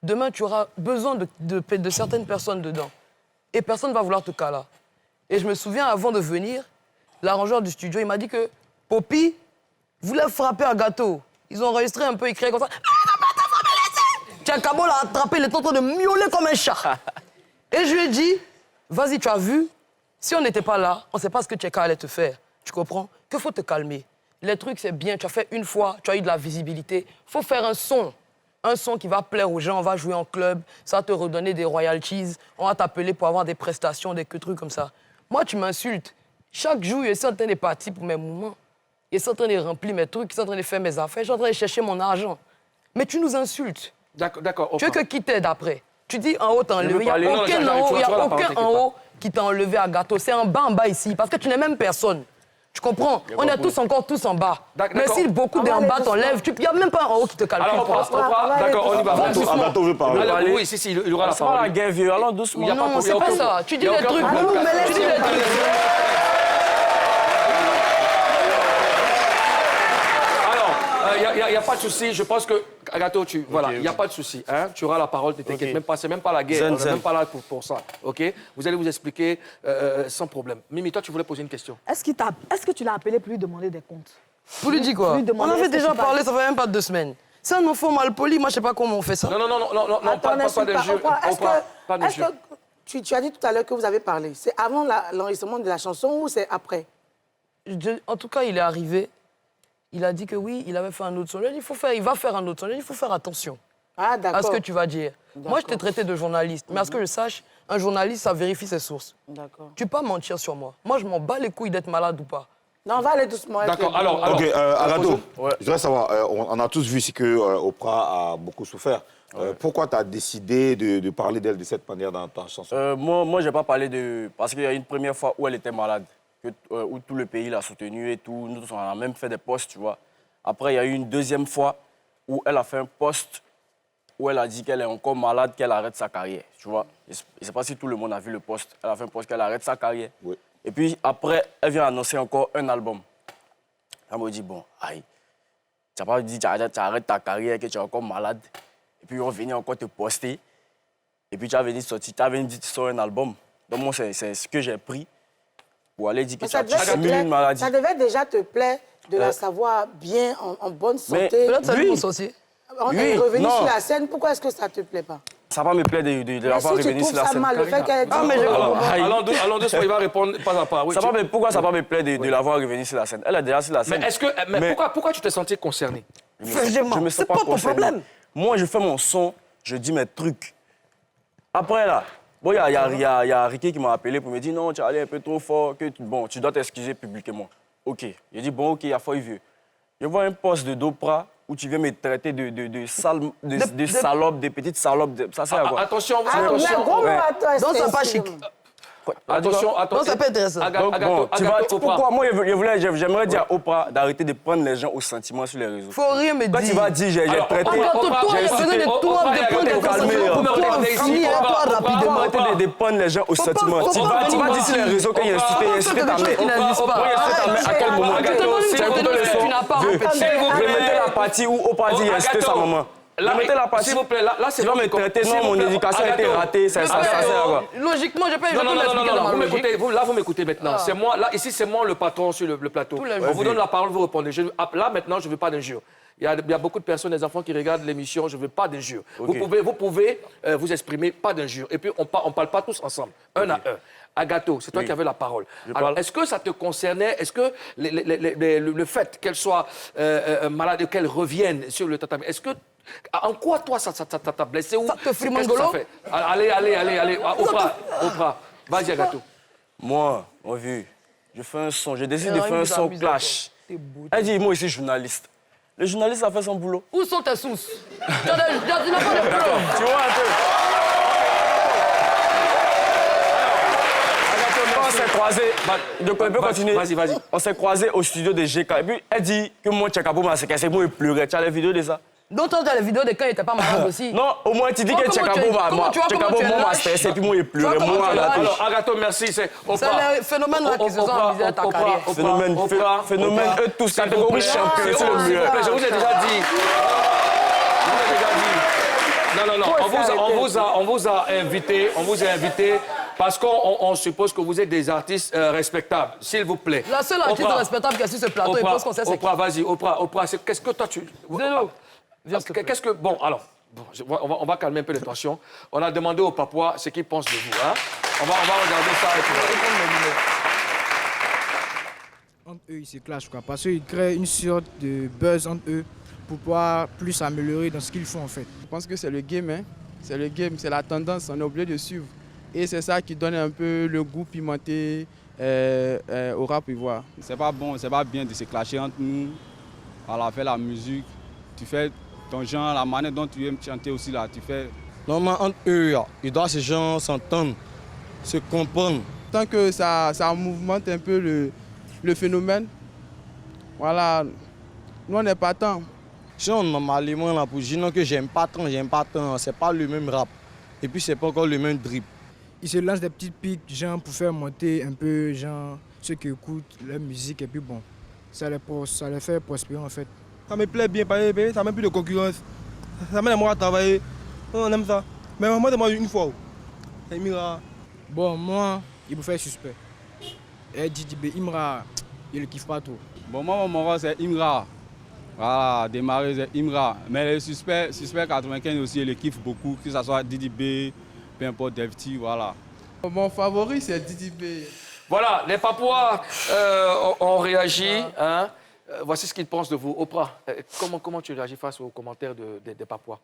Speaker 3: demain, tu auras besoin de certaines personnes dedans. Et personne ne va vouloir te caler. Et je me souviens, avant de venir, l'arrangeur du studio, il m'a dit que Poppy voulait frapper un gâteau. Ils ont enregistré un peu, ils criaient comme ça. Tchakabo l'a attrapé, il est en train de miauler comme un chat. Et je lui ai dit, vas-y, tu as vu, si on n'était pas là, on ne sait pas ce que Tcheka allait te faire. Tu comprends? Qu'il faut te calmer. Les trucs, c'est bien, tu as fait une fois, tu as eu de la visibilité. Il faut faire un son qui va plaire aux gens, on va jouer en club, ça va te redonner des royalties, on va t'appeler pour avoir des prestations, des trucs comme ça. Moi, tu m'insultes. Chaque jour, je suis en train de partir pour mes moments. Je suis en train de remplir mes trucs, je suis en train de faire mes affaires, je suis en train de chercher mon argent. Mais tu nous insultes.
Speaker 2: D'accord.
Speaker 3: Tu veux que qui t'aide après? Tu dis en haut, t'as enlevé. Il n'y a
Speaker 2: parler. Non,
Speaker 3: aucun
Speaker 2: j'arrive,
Speaker 3: en haut,
Speaker 2: tu
Speaker 3: il y
Speaker 2: vas
Speaker 3: a
Speaker 2: la
Speaker 3: aucun
Speaker 2: parole,
Speaker 3: en haut qui t'a enlevé à gâteau. C'est en bas ici. Parce que tu n'es même personne. Tu comprends? On est tous encore tous en bas.
Speaker 2: D'accord.
Speaker 3: Mais si beaucoup d'en bas t'enlèvent, il n'y a même pas en haut qui te calcule.
Speaker 2: Alors, Oprah, d'accord, on y va.
Speaker 4: Agato veut parler.
Speaker 2: Alors, oui, si, il aura la
Speaker 8: C'est pas la
Speaker 2: parole.
Speaker 8: guerre, vieux. Allons doucement.
Speaker 2: Il y a pas de
Speaker 3: Non,
Speaker 2: problème.
Speaker 3: c'est pas ça. Tu dis
Speaker 2: Il y a
Speaker 3: des
Speaker 2: aucun
Speaker 3: trucs.
Speaker 2: problème.
Speaker 3: Tu dis des trucs.
Speaker 2: Alors, y a pas de souci. Je pense que, Agato, voilà, il n'y a pas de souci. Hein? Tu auras la parole, ne t'inquiète même pas. C'est même pas la guerre. On n'est même pas là pour ça. OK? Vous allez vous expliquer sans problème. Mimi, toi, tu voulais poser une question.
Speaker 3: Est-ce que tu l'as appelé pour lui demander des comptes?
Speaker 9: Pour lui dire quoi?
Speaker 3: Lui demander,
Speaker 9: On avait
Speaker 3: est-ce que
Speaker 9: déjà
Speaker 3: tu parles-
Speaker 9: parlé, ça fait même pas 2 semaines. C'est un enfant mal poli, moi je sais pas comment on fait ça.
Speaker 2: Non,
Speaker 1: Attends,
Speaker 2: pas d'injure. Pas
Speaker 1: Est-ce
Speaker 2: d'injure.
Speaker 1: que tu as dit tout à l'heure que vous avez parlé? C'est avant l'enregistrement de la chanson ou c'est après?
Speaker 9: En tout cas, il est arrivé, il a dit que oui, il avait fait un autre son. Il va faire un autre son. Il faut faire attention
Speaker 1: Ah,
Speaker 9: à
Speaker 1: d'accord.
Speaker 9: ce que tu vas dire. Moi, je t'ai traité de journaliste, mais à ce que je sache, un journaliste, ça vérifie ses sources.
Speaker 1: D'accord.
Speaker 9: Tu peux pas mentir sur moi. Moi, je m'en bats les couilles d'être malade ou pas.
Speaker 1: Non, on va aller doucement.
Speaker 2: D'accord, alors...
Speaker 4: Ok, Agato,
Speaker 8: Ouais.
Speaker 4: je voudrais savoir, on a tous vu ici que Oprah a beaucoup souffert. Pourquoi tu as décidé de parler d'elle de cette manière dans ta chanson?
Speaker 8: Moi, je n'ai pas parlé de... Parce qu'il y a une première fois où elle était malade, où tout le pays l'a soutenue et tout. Nous, on a même fait des posts, tu vois. Après, il y a eu une deuxième fois où elle a fait un post où elle a dit qu'elle est encore malade, qu'elle arrête sa carrière, tu vois. Je ne sais pas si tout le monde a vu le post. Elle a fait un post qu'elle arrête sa carrière.
Speaker 4: Oui.
Speaker 8: Et puis, après, elle vient annoncer encore un album. Elle me dit, bon, aïe, tu n'as pas dit que tu arrêtes ta carrière, que tu es encore malade. Et puis, on venait encore te poster. Et puis, tu as venu sortir, tu as venu dire que tu sors un album. Donc, moi, c'est ce que j'ai pris pour aller dire que
Speaker 1: Mais
Speaker 8: tu as simulé une maladie.
Speaker 1: ça devait déjà te plaire de la savoir bien, en bonne santé.
Speaker 9: Peut-être ça
Speaker 8: Oui.
Speaker 9: lui mon sorcier.
Speaker 1: On est revenu
Speaker 8: non.
Speaker 1: sur la scène. Pourquoi est-ce que ça te plaît pas?
Speaker 8: Ça va me plaire de la voir
Speaker 1: Si tu
Speaker 8: revenir sur
Speaker 1: trouves
Speaker 8: la
Speaker 1: ça
Speaker 8: scène.
Speaker 1: mal, le fait qu'elle ait dit...
Speaker 9: Ah, mais je
Speaker 2: Alors,
Speaker 9: comprends.
Speaker 2: allons doucement, il va répondre pas à pas. Oui,
Speaker 8: Pourquoi ça va me plaire de la voir revenir sur la scène? Elle est déjà sur la scène.
Speaker 2: Mais est-ce que... Mais pourquoi tu t'es senti concerné?
Speaker 8: Je me sens
Speaker 9: C'est pas ton
Speaker 8: concerné.
Speaker 9: problème.
Speaker 8: Moi, je fais mon son, je dis mes trucs. Après, là, bon, il y a Ricky qui m'a appelé pour me dire non, tu es allé un peu trop fort, tu dois t'excuser publiquement. OK. J'ai dit bon, OK, il y a faux vieux. Je vois un poste de Dopra où tu viens me traiter de salopes, de petites salopes. Ça sert à quoi?
Speaker 2: Attention,
Speaker 1: Ah, mais gros,
Speaker 8: Ouais.
Speaker 1: attends,
Speaker 9: Donc, c'est pas
Speaker 1: excuse-moi.
Speaker 9: chic.
Speaker 2: attention.
Speaker 9: Non, ça peut être intéressant.
Speaker 8: Donc, bon, tu vois, pourquoi? Moi, j'aimerais dire à Oprah d'arrêter de prendre les gens au sentiment sur les réseaux.
Speaker 9: Faut rien me
Speaker 8: Quand tu
Speaker 9: dire.
Speaker 8: vas dire, j'ai
Speaker 2: Alors,
Speaker 8: traité...
Speaker 9: Toi, il a besoin de toi de prendre des
Speaker 8: Faut arrêter de prendre les gens au sentiment. Tu vas dire sur les réseaux qu'il a insulté ta mère.
Speaker 9: Il n'existe pas.
Speaker 8: À quel moment?
Speaker 9: Tu n'as pas répété.
Speaker 8: Remettez la partie où Oprah dit qu'il a insulté sa maman. Remettez la partie.
Speaker 2: S'il vous plaît, là, c'est
Speaker 8: Tu vas me traiter, non, mon éducation a été ratée, ça sert à quoi?
Speaker 9: Logiquement, je peux
Speaker 2: Non, vous m'écoutez maintenant. C'est moi, là, ici, c'est moi le patron sur le plateau. On vous donne la parole, vous répondez. Là, maintenant, je ne veux pas d'injures. Il y a beaucoup de personnes, des enfants qui regardent l'émission, je ne veux pas d'injures.
Speaker 8: Okay.
Speaker 2: Vous pouvez vous exprimer, pas d'injures. Et puis, on ne parle pas tous ensemble, un à un. Agato, c'est toi qui avais la parole. Alors, est-ce que ça te concernait? Est-ce que le fait qu'elle soit malade et qu'elle revienne sur le tatami, est-ce que... En quoi, toi, ça t'a blessé?
Speaker 9: Ça te
Speaker 2: Qu'est-ce que ça fait? Allez. Oprah, vas-y, Agato.
Speaker 8: Moi, mon vieux, je fais un son, j'ai décidé de faire un son clash. Elle dit, moi, ici, journaliste. Le journaliste a fait son boulot.
Speaker 9: Où sont tes sources? Tu n'as pas de preuves.
Speaker 8: Tu vois un peu. On s'est croisés. Donc, on peut continuer.
Speaker 2: Vas-y.
Speaker 8: On s'est croisés au studio de GK. Et puis, elle dit que moi, Tchekabou m'a cassé. Moi, il pleurait. Tu as les vidéos de ça?
Speaker 9: Donc, tu as les vidéos de quand il n'était pas malade aussi.
Speaker 8: Non, au moins, tu dis que Tchekabou m'a stressé. Et puis, moi, il pleurait. Moi,
Speaker 2: Alors, Agato, merci. C'est
Speaker 9: le phénomène là qui se sont amusés à ta carrière.
Speaker 8: Phénomène, eux tous, catégorie champion, c'est le mieux.
Speaker 2: Je vous ai déjà dit. Non. On vous a invité parce qu'on suppose que vous êtes des artistes respectables. S'il vous plaît.
Speaker 9: La seule artiste respectable qui est sur ce plateau, il pense qu'on sait c'est qui.
Speaker 2: Oprah, vas-y, Oprah, qu'est-ce que toi tu...
Speaker 9: Zélo.
Speaker 2: Qu'est-ce que... Bon, alors, on va calmer un peu les tensions. On a demandé aux Papouas ce qu'ils pensent de vous. Hein? On va regarder ça et puis...
Speaker 10: Entre eux, ils se clashent, quoi, parce qu'ils créent une sorte de buzz entre eux pour pouvoir plus s'améliorer dans ce qu'ils font, en fait.
Speaker 11: Je pense que c'est le game, hein. C'est le game, c'est la tendance, on est obligé de suivre. Et c'est ça qui donne un peu le goût pimenté au rap ivoire.
Speaker 12: C'est pas bon, c'est pas bien de se clasher entre nous. Voilà, faire la musique, tu fais ton genre, la manière dont tu aimes chanter aussi là, tu fais...
Speaker 13: Normalement, entre eux, ils doivent ces gens s'entendre, se comprendre.
Speaker 11: Tant que ça mouvemente un peu le phénomène, voilà, nous on n'est pas tant.
Speaker 13: Si on normalement là pour dire que j'aime pas tant, c'est pas le même rap. Et puis c'est pas encore le même drip.
Speaker 10: Ils se lancent des petites piques, genre, pour faire monter un peu, genre, ceux qui écoutent leur musique, et puis bon, ça les fait prospérer, en fait,
Speaker 14: Ça me plaît bien, ça met plus de concurrence. Ça mène moi à travailler. On aime ça. Mais moi, une fois. C'est Imra.
Speaker 10: Bon, moi, il me fait suspect. Et Didibé, Imra, il ne kiffe pas trop.
Speaker 12: Bon, moi, mon rôle, c'est Imra. Voilà, démarrer, c'est Imra. Mais le suspect 95 aussi, il le kiffe beaucoup, que ce soit Didibé, peu importe, Delphi, voilà.
Speaker 11: Mon favori, c'est Didibé.
Speaker 2: Voilà, les Papouas ont réagi. Hein. Voici ce qu'ils pensent de vous. Oprah, comment tu réagis face aux commentaires des Papouas?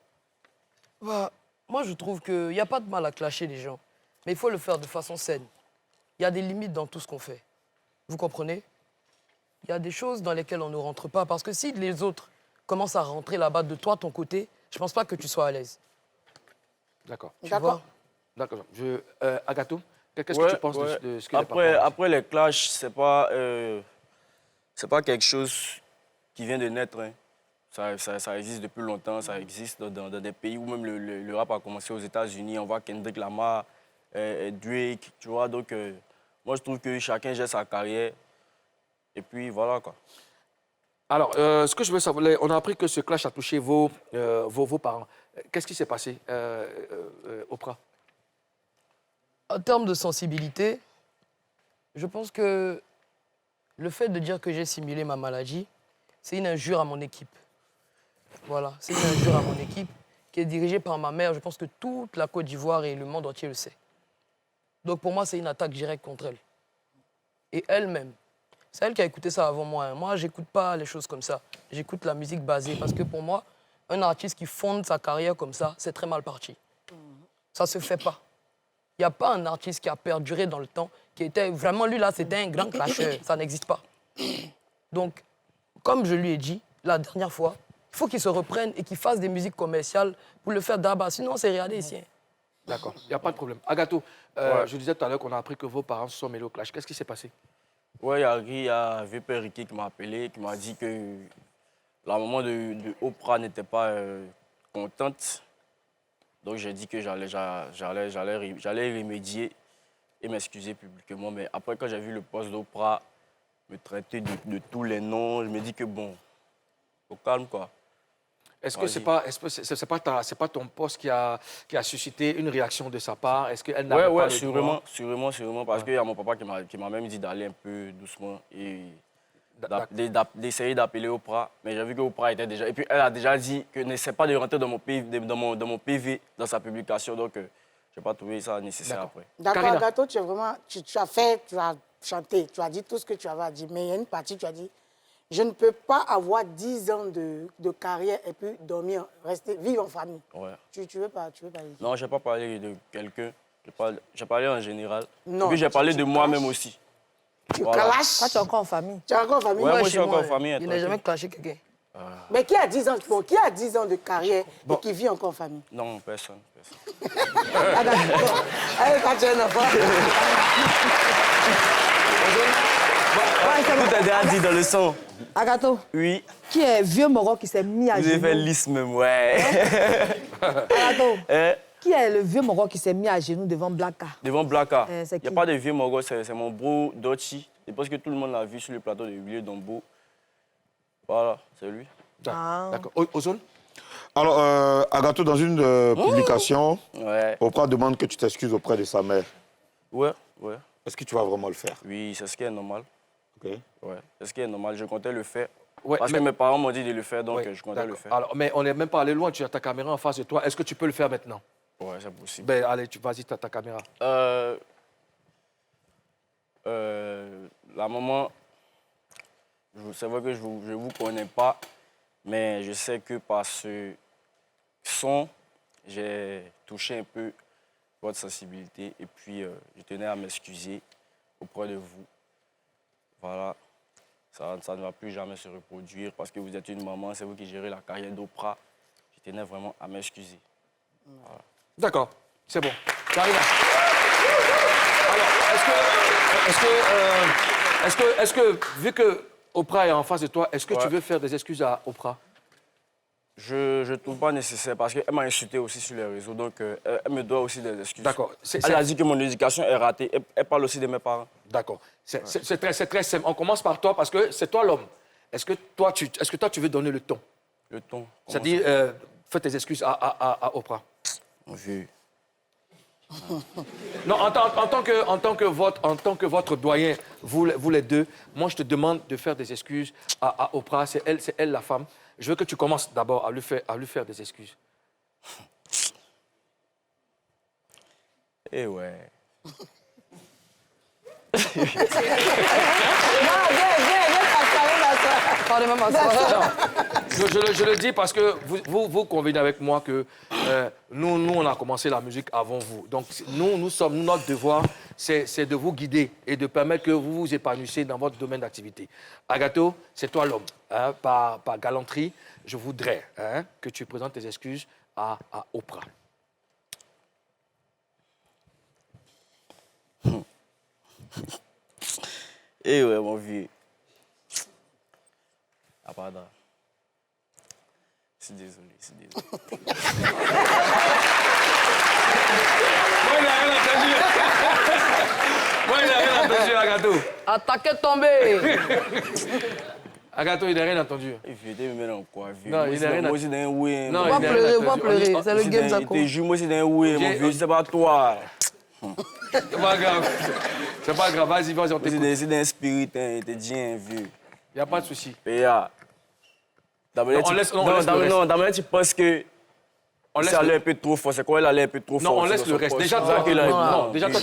Speaker 9: Bah, moi, je trouve qu'il n'y a pas de mal à clasher les gens. Mais il faut le faire de façon saine. Il y a des limites dans tout ce qu'on fait. Vous comprenez? Il y a des choses dans lesquelles on ne rentre pas. Parce que si les autres commencent à rentrer là-bas de toi, ton côté, je ne pense pas que tu sois à l'aise.
Speaker 2: D'accord.
Speaker 9: D'accord.
Speaker 2: D'accord. Agato, qu'est-ce que tu penses de ce que les Papouas ont dit?
Speaker 8: Après les clashs, c'est pas quelque chose qui vient de naître. Hein. Ça existe depuis longtemps, ça existe dans des pays où même le rap a commencé aux États-Unis. On voit Kendrick Lamar, Drake, tu vois. Donc, moi, je trouve que chacun gère sa carrière. Et puis, voilà, quoi.
Speaker 2: Alors, ce que je veux savoir, on a appris que ce clash a touché vos parents. Qu'est-ce qui s'est passé, Oprah?
Speaker 9: En termes de sensibilité, je pense que le fait de dire que j'ai simulé ma maladie, c'est une injure à mon équipe. Voilà, c'est une injure à mon équipe qui est dirigée par ma mère. Je pense que toute la Côte d'Ivoire et le monde entier le sait. Donc pour moi, c'est une attaque directe contre elle. Et elle-même, c'est elle qui a écouté ça avant moi. Hein. Moi, j'écoute pas les choses comme ça. J'écoute la musique basée parce que pour moi, un artiste qui fonde sa carrière comme ça, c'est très mal parti. Ça se fait pas. Il n'y a pas un artiste qui a perduré dans le temps, qui était vraiment, lui là, c'était un grand clasheur. Ça n'existe pas. Donc, comme je lui ai dit la dernière fois, il faut qu'il se reprenne et qu'il fasse des musiques commerciales pour le faire d'abord. Sinon, c'est regardé ici.
Speaker 2: D'accord, il n'y a pas de problème. Agato, je disais tout à l'heure qu'on a appris que vos parents se sont mêlés au clash. Qu'est-ce qui s'est passé?
Speaker 8: Ouais, il y a VP Ricky qui m'a appelé, qui m'a dit que la maman de Oprah n'était pas contente. Donc j'ai dit que j'allais remédier et m'excuser publiquement. Mais après, quand j'ai vu le poste d'Oprah me traiter de tous les noms, je me dis que bon, au calme, quoi.
Speaker 2: Est-ce que c'est pas ton poste qui a suscité une réaction de sa part? Est-ce qu'elle n'avait pas le droit?
Speaker 8: Sûrement, parce qu'il y a mon papa qui m'a même dit d'aller un peu doucement et d'essayer d'appeler Oprah. Mais j'ai vu que Oprah était déjà... Et puis elle a déjà dit que n'essaie pas de rentrer dans mon PV, dans sa publication, donc je n'ai pas trouvé ça nécessaire après.
Speaker 1: D'accord, Agato, tu as chanté, tu as dit tout ce que tu avais à dire, mais il y a une partie, tu as dit, je ne peux pas avoir 10 ans de carrière et puis dormir, vivre en famille.
Speaker 8: Ouais.
Speaker 1: Tu veux pas dire?
Speaker 8: Non, je n'ai pas parlé de quelqu'un. J'ai parlé en général.
Speaker 1: Non,
Speaker 8: et puis j'ai parlé de moi-même aussi.
Speaker 1: Tu clashes?
Speaker 3: Toi, tu es encore en famille.
Speaker 1: Tu es encore en famille?
Speaker 8: Ouais, moi, je suis encore en famille.
Speaker 9: Il n'a jamais clashé quelqu'un.
Speaker 1: Mais qui a 10 ans, qui a 10 ans de carrière et qui vit encore en famille?
Speaker 8: Non, personne.
Speaker 1: Allez, quand tu es un enfant.
Speaker 8: Tout est déjà dit dans le son.
Speaker 3: Agato.
Speaker 8: Oui.
Speaker 3: Qui est vieux Moro qui s'est mis à genoux?
Speaker 8: Vous avez fait lisse même, ouais.
Speaker 3: Agato. Qui est le vieux Moro qui s'est mis à genoux devant Blacka?
Speaker 8: Devant Blacka.
Speaker 3: Il
Speaker 8: n'y a pas de vieux Moro, c'est mon bro Dochi. Je pense que tout le monde l'a vu sur le plateau de Willy Dombo. Voilà, c'est lui.
Speaker 2: D'accord. Ozone?
Speaker 4: Alors, Agato, dans une publication,
Speaker 8: ouais.
Speaker 4: Oprah demande que tu t'excuses auprès de sa mère.
Speaker 8: Ouais.
Speaker 4: Est-ce que tu vas vraiment le faire?
Speaker 8: Oui, c'est ce qui est normal.
Speaker 4: Ok.
Speaker 8: Ouais, c'est ce qui est normal. Je comptais le faire.
Speaker 2: Ouais,
Speaker 8: parce que mes parents m'ont dit de le faire, donc je comptais le faire.
Speaker 2: Alors, mais on n'est même pas allé loin. Tu as ta caméra en face de toi. Est-ce que tu peux le faire maintenant?
Speaker 8: Ouais, c'est possible.
Speaker 2: Ben, allez, vas-y, tu as ta caméra.
Speaker 8: La maman, c'est vrai que je ne vous connais pas, mais je sais que par ce son, j'ai touché un peu votre sensibilité et puis je tenais à m'excuser auprès de vous. Voilà, ça ne va plus jamais se reproduire parce que vous êtes une maman, c'est vous qui gérez la carrière d'Oprah. Je tenais vraiment à m'excuser. Voilà.
Speaker 2: D'accord, c'est bon. Karina. Alors, est-ce que, vu que Oprah est en face de toi, est-ce que tu veux faire des excuses à Oprah?
Speaker 8: Je ne trouve pas nécessaire parce qu'elle m'a insulté aussi sur les réseaux, donc elle me doit aussi des excuses.
Speaker 2: D'accord.
Speaker 8: Elle a dit que mon éducation est ratée. Elle parle aussi de mes parents.
Speaker 2: D'accord. C'est très simple. On commence par toi parce que c'est toi l'homme. Est-ce que toi, tu veux donner le ton?
Speaker 8: Le ton.
Speaker 2: C'est-à-dire, fais tes excuses à Oprah.
Speaker 8: Mon vieux.
Speaker 2: Non, en tant que votre doyen, vous les deux, moi, je te demande de faire des excuses à Oprah. C'est elle la femme. Je veux que tu commences d'abord à lui faire des excuses.
Speaker 8: Eh ouais.
Speaker 2: Je le dis parce que vous convenez avec moi que nous, on a commencé la musique avant vous. Donc, notre devoir, c'est de vous guider et de permettre que vous vous épanouissiez dans votre domaine d'activité. Agato, c'est toi l'homme. Hein, par galanterie, je voudrais que tu présentes tes excuses à Oprah.
Speaker 8: Eh ouais, mon vieux. Ah, pardon. Je suis désolé.
Speaker 2: Moi, il n'a rien entendu, Agato.
Speaker 9: Attaquez, tombé.
Speaker 2: Agato, il n'a rien entendu.
Speaker 8: Vieux, t'es même dans quoi, vieux?
Speaker 2: Non, il n'a rien entendu.
Speaker 8: Moi aussi, dans un oui.
Speaker 2: Non,
Speaker 9: On va pleurer. C'est le game, ça
Speaker 8: compte. Moi aussi, dans un oui, mon vieux, c'est pas toi.
Speaker 2: C'est pas grave. C'est pas grave. Vas-y, on t'écoute.
Speaker 8: C'est d'un spirit, t'es bien, vieux.
Speaker 2: Il n'y a pas de souci.
Speaker 8: Dans ma tu penses que ça allait un peu trop fort. C'est quoi, elle allait un peu trop fort?
Speaker 2: Non, on laisse le reste. Déjà, toi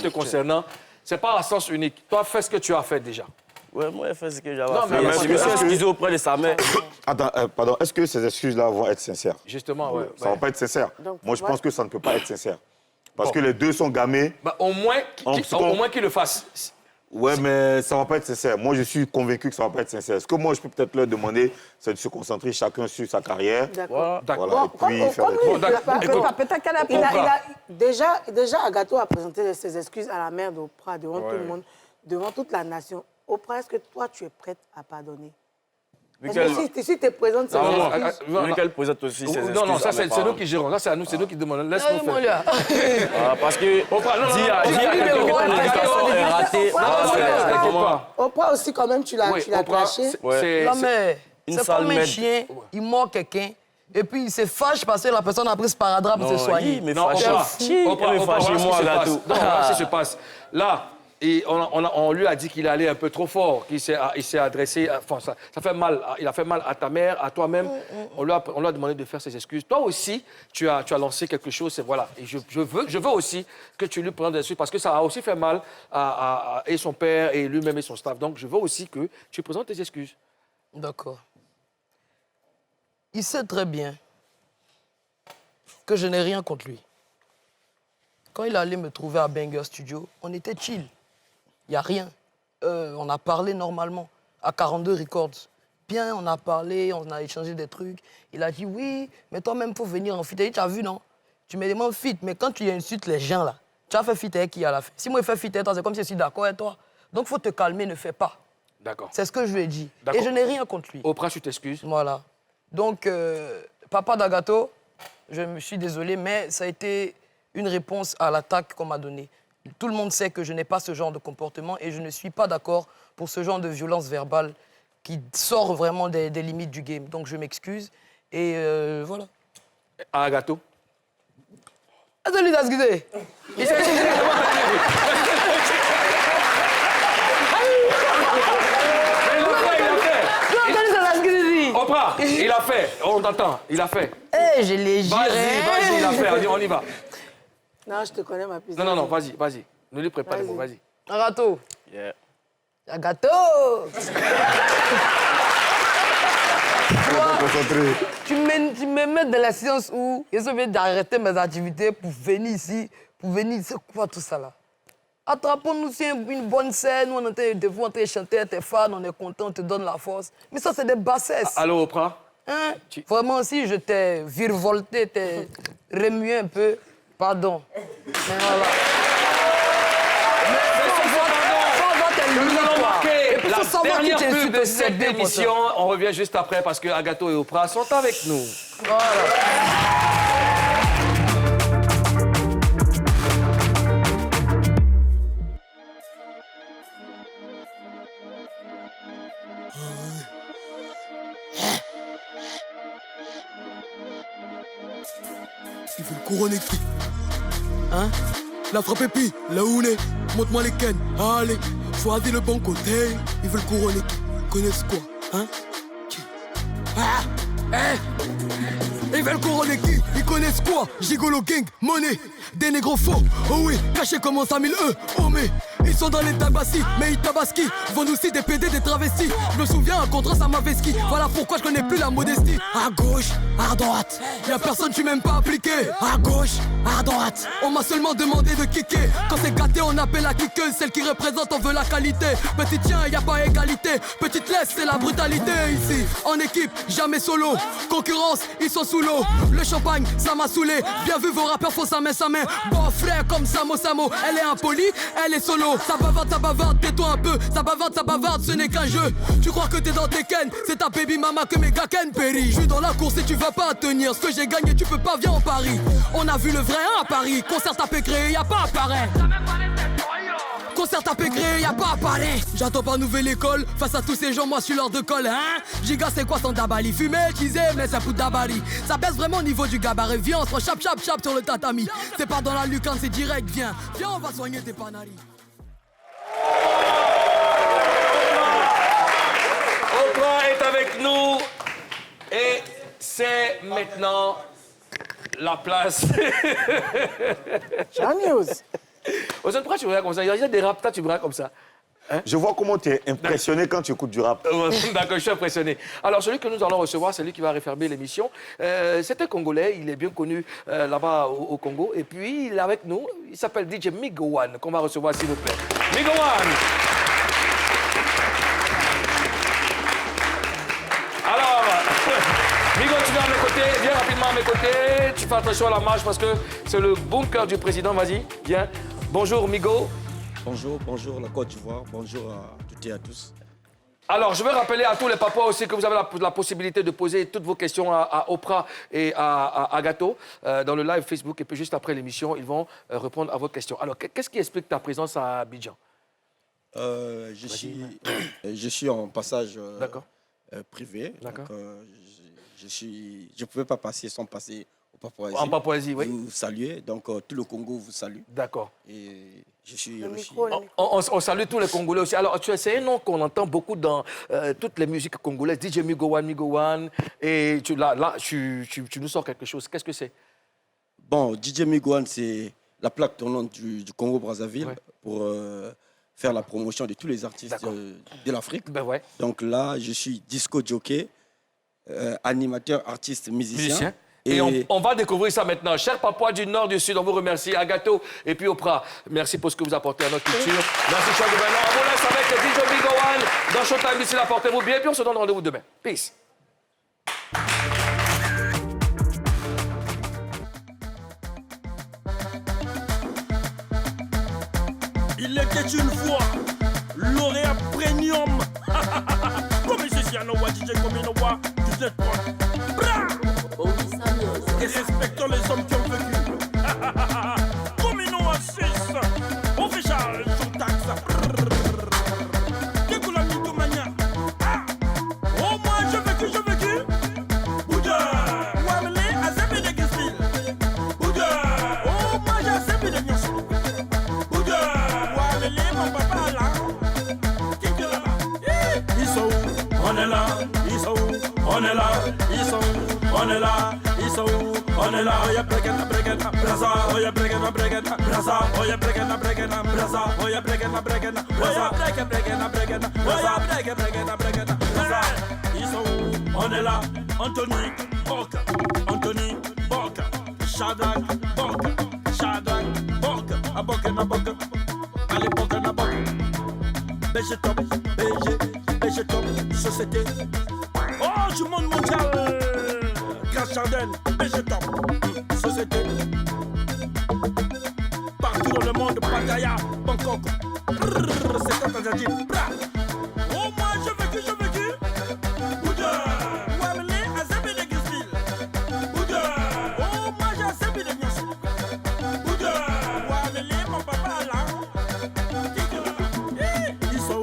Speaker 2: te concernant, c'est pas à sens unique. Toi, fais ce que tu as fait déjà.
Speaker 8: Ouais, moi, j'ai fait ce que j'avais fait. Je me suis excusé auprès de sa mère.
Speaker 4: Attends, pardon, est-ce que ces excuses-là vont être sincères?
Speaker 2: Justement, ouais.
Speaker 4: Ça ne va pas être sincère.
Speaker 1: Donc,
Speaker 4: moi, je pense que ça ne peut pas être sincère. Parce que les deux sont gamés.
Speaker 2: Bah, au moins qu'ils le fassent.
Speaker 4: Ouais, mais ça ne va pas être sincère. Moi, je suis convaincu que ça ne va pas être sincère. Ce que moi, je peux peut-être leur demander, c'est de se concentrer chacun sur sa carrière.
Speaker 1: D'accord.
Speaker 4: Voilà, et puis faire des
Speaker 1: trucs. Déjà, Agato a présenté ses excuses à la mère d'Oprah devant tout le monde, devant toute la nation. Oprah, est-ce que toi, tu es prête à pardonner? Si tu es présente, c'est
Speaker 8: qu'elle présente aussi ses excuses.
Speaker 2: Non, ça, c'est nous qui gérons. Là, c'est à nous, c'est nous qui demandons. Laisse-nous faire.
Speaker 8: Parce que dis à quelqu'un que ton éducation est ratée.
Speaker 1: Oprah aussi, quand même, tu l'as clashé.
Speaker 9: Non, mais c'est comme un chien, il mord quelqu'un. Et puis, il se fâche parce que la personne a pris ce paradrap pour se soigner.
Speaker 8: Mais Oprah,
Speaker 2: moi, gâteau. Non, là, ce qui se passe. Là, et on lui a dit qu'il allait un peu trop fort, qu'il s'est adressé... Enfin, ça fait mal. Il a fait mal à ta mère, à toi-même. On lui a demandé de faire ses excuses. Toi aussi, tu as lancé quelque chose. Voilà. Et je veux aussi que tu lui prennes des excuses parce que ça a aussi fait mal à son père et lui-même et son staff. Donc, je veux aussi que tu présentes tes excuses.
Speaker 9: D'accord. Il sait très bien que je n'ai rien contre lui. Quand il allait me trouver à Banger Studio, on était chill. Il n'y a rien. On a parlé normalement, à 42 Records. Bien, on a parlé, on a échangé des trucs. Il a dit, oui, mais toi-même, il faut venir en feat. Tu as vu, non? Tu me demandes feat, mais quand tu insultes les gens, là, tu as fait feat avec qui a la fait. Si moi, je fais feat avec toi, c'est comme si je suis d'accord avec toi. Donc, il faut te calmer, ne fais pas.
Speaker 2: D'accord.
Speaker 9: C'est ce que je lui ai dit. Et je n'ai rien contre lui.
Speaker 2: Oprah, tu t'excuses.
Speaker 9: Voilà. Donc, papa d'Agato, je me suis désolé, mais ça a été une réponse à l'attaque qu'on m'a donnée. Tout le monde sait que je n'ai pas ce genre de comportement et je ne suis pas d'accord pour ce genre de violence verbale qui sort vraiment des limites du game. Donc je m'excuse et voilà.
Speaker 2: Agato.
Speaker 9: Salut Dasguidé.
Speaker 2: Oprah, il a fait. On t'entend. Il a fait.
Speaker 9: Eh, je l'ai géré.
Speaker 2: Vas-y, il a fait. On y va.
Speaker 1: Non, je te connais, ma puce.
Speaker 2: Non, vas-y. Ne lui prépare les mots, vas-y.
Speaker 9: Agato.
Speaker 8: Yeah.
Speaker 9: Agato. Tu me mets dans la séance où je viens d'arrêter mes activités pour venir ici. C'est quoi tout ça là? Attrapons-nous sur une bonne scène où on est devant, on est chanter, t'es fan, on est content, on te donne la force. Mais ça, c'est des bassesses.
Speaker 2: Allô, Oprah?
Speaker 9: Hein? Vraiment, si je t'ai virevolté, t'ai remué un peu, pardon. Mais voilà.
Speaker 2: Nous allons marquer la dernière pub de cette émission. On revient juste après parce que Agato et Oprah sont avec nous.
Speaker 9: Voilà.
Speaker 7: Ils veulent couronner qui? Hein? La frappe épi, là où on est. Montre-moi les ken, allez. Choisis le bon côté. Ils veulent couronner qui? Connaissent quoi? Hein? Ah! Ils veulent couronner qui? Ils connaissent quoi? Gigolo gang, monnaie. Des négros faux, oh oui, cachés comme en 5000 oh mais ils sont dans les tabassis, mais ils tabaski. Vont aussi des PD, des travestis. Je me souviens, un contrat ça m'avait ski. Voilà pourquoi je connais plus la modestie. À gauche, à droite, y'a personne, tu m'aimes pas appliqué. À gauche, à droite, on m'a seulement demandé de kicker. Quand c'est gâté, on appelle la kickeuse. Celle qui représente, on veut la qualité. Petit tien, y a pas égalité. Petite laisse, c'est la brutalité ici. En équipe, jamais solo. Concurrence, ils sont sous l'eau. Le champagne, ça m'a saoulé. Bien vu, vos rappeurs font sa main. Bon frère comme Samo, elle est impolie, elle est solo. Ça bavarde, tais-toi un peu. Ça bavarde, ce n'est qu'un jeu. Tu crois que t'es dans tes ken, c'est ta baby mama que mes gars ken péri. Je suis dans la course et tu vas pas tenir. Ce que j'ai gagné, tu peux pas, viens en Paris. On a vu le vrai à Paris. Concert tapé créé, y'a pas à pareil. Concert tapé créé, y'a pas à parler. J'attends pas nouvelle école. Face à tous ces gens, moi je suis leur de colle, hein. Giga c'est quoi son dabali? Fumer, teaser, mais ça fout d'abali. Ça baisse vraiment au niveau du gabarit. Viens, on se chap sur le tatami. C'est pas dans la lucarne, c'est direct, viens. Viens, on va soigner tes panaris.
Speaker 2: Oprah est avec nous. Et c'est maintenant la place.
Speaker 1: News.
Speaker 2: Pourquoi tu regardes comme ça? Il y a des raps, toi, tu regardes comme ça. Hein?
Speaker 4: Je vois comment tu es impressionné quand tu écoutes du rap.
Speaker 2: D'accord, je suis impressionné. Alors, celui que nous allons recevoir, c'est lui qui va refermer l'émission. C'est un Congolais, il est bien connu là-bas au Congo. Et puis, il est avec nous, il s'appelle DJ Migo One, qu'on va recevoir, s'il vous plaît. Migo One! Alors, Migo, tu viens à mes côtés, viens rapidement à mes côtés. Tu fais attention à la marche parce que c'est le bunker du président. Vas-y, viens. Bonjour, Migo.
Speaker 15: Bonjour la Côte d'Ivoire, bonjour à toutes et à tous.
Speaker 2: Alors, je veux rappeler à tous les papas aussi que vous avez la possibilité de poser toutes vos questions à Oprah et à Gato dans le live Facebook. Et puis juste après l'émission, ils vont répondre à vos questions. Alors, qu'est-ce qui explique ta présence à Abidjan?
Speaker 15: Je suis en passage privé.
Speaker 2: D'accord.
Speaker 15: Je ne pouvais pas passer sans passer au Papouasie.
Speaker 2: En Papouasie, oui.
Speaker 15: Vous saluez, donc tout le Congo vous salue.
Speaker 2: D'accord.
Speaker 15: Et je suis
Speaker 2: on salue tous les Congolais aussi. Alors, c'est un nom qu'on entend beaucoup dans toutes les musiques congolaises. DJ Migo One. Et là, tu nous sors quelque chose. Qu'est-ce que c'est?
Speaker 15: Bon, DJ Migo One, c'est la plaque tournante du Congo-Brazzaville pour faire la promotion de tous les artistes de l'Afrique.
Speaker 2: Ben ouais.
Speaker 15: Donc là, je suis disco jockey, animateur, artiste, musicien.
Speaker 2: Et on va découvrir ça maintenant. Chers Papouas du Nord, du Sud, on vous remercie. Agato et puis Oprah, merci pour ce que vous apportez à notre culture. Merci, cher gouverneur. On vous laisse avec DJ Migo One dans Showtime. D'ici là, portez-vous bien. Et puis on se donne rendez-vous demain. Peace.
Speaker 16: Il était une fois lauréat premium. Comme ici, à Nowa, DJ Kominowa, du Z-Point. Et respectons les hommes qui ont vécu. Kominowa 6, official, sous taxe. Découle la mythomania. Oh, moi, je vécu. Bouddha. Wamele, Azemi de Gisville. Bouddha. Oh, moi, j'ai Azemi de Nyonso. Bouddha. Wamele, mon papa là. Qui est là-bas? Ils sont où? On est là. Ils sont où? On est là. Ils sont où? On est là. Ils sont où? On est là. Oh, y'a Bregana, Braza. Oh, y'a Bregana, Braza. Oh, y'a Bregana, Braza. Oh, y'a Bregana, Braza. Oh, y'a Bregana, Braza. Ils sont où? On est là. Anthony Boka. Shadrach Boka. Aboka. Allez, Boka. BG Top. Société. Oh, du monde mondial. Grâce Chardin, BG Top. Société. Partout dans le monde, Pattaya, Bangkok. C'est quand t'as dit. Oh, moi, je vécu. Bouddha. Wamele, Azemi de Gisville. Bouddha. Oh, moi, j'ai Azemi de Nyonso. Bouddha. Wamele, mon papa là. Ils sont où?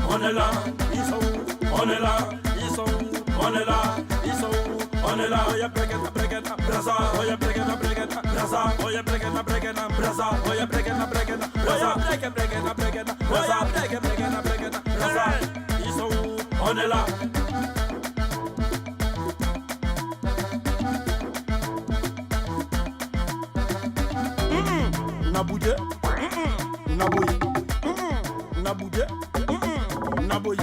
Speaker 16: On est là. Ils sont où? On est là. Ils sont où? On est là. Ils sont où? On est est là. Oye, breakena, breakena, brasa. Oye, breakena, breakena, brasa. Oye, breakena, breakena, brasa. Oye, breakena, breakena, brasa. Oye, breakena, breakena, brasa. Oye, breakena, breakena, brasa. Ils sont où? On est là. Naboudé, Naboyi, Naboudé, Naboyi,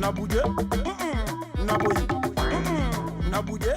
Speaker 16: Naboudé, Naboyi, Naboudé.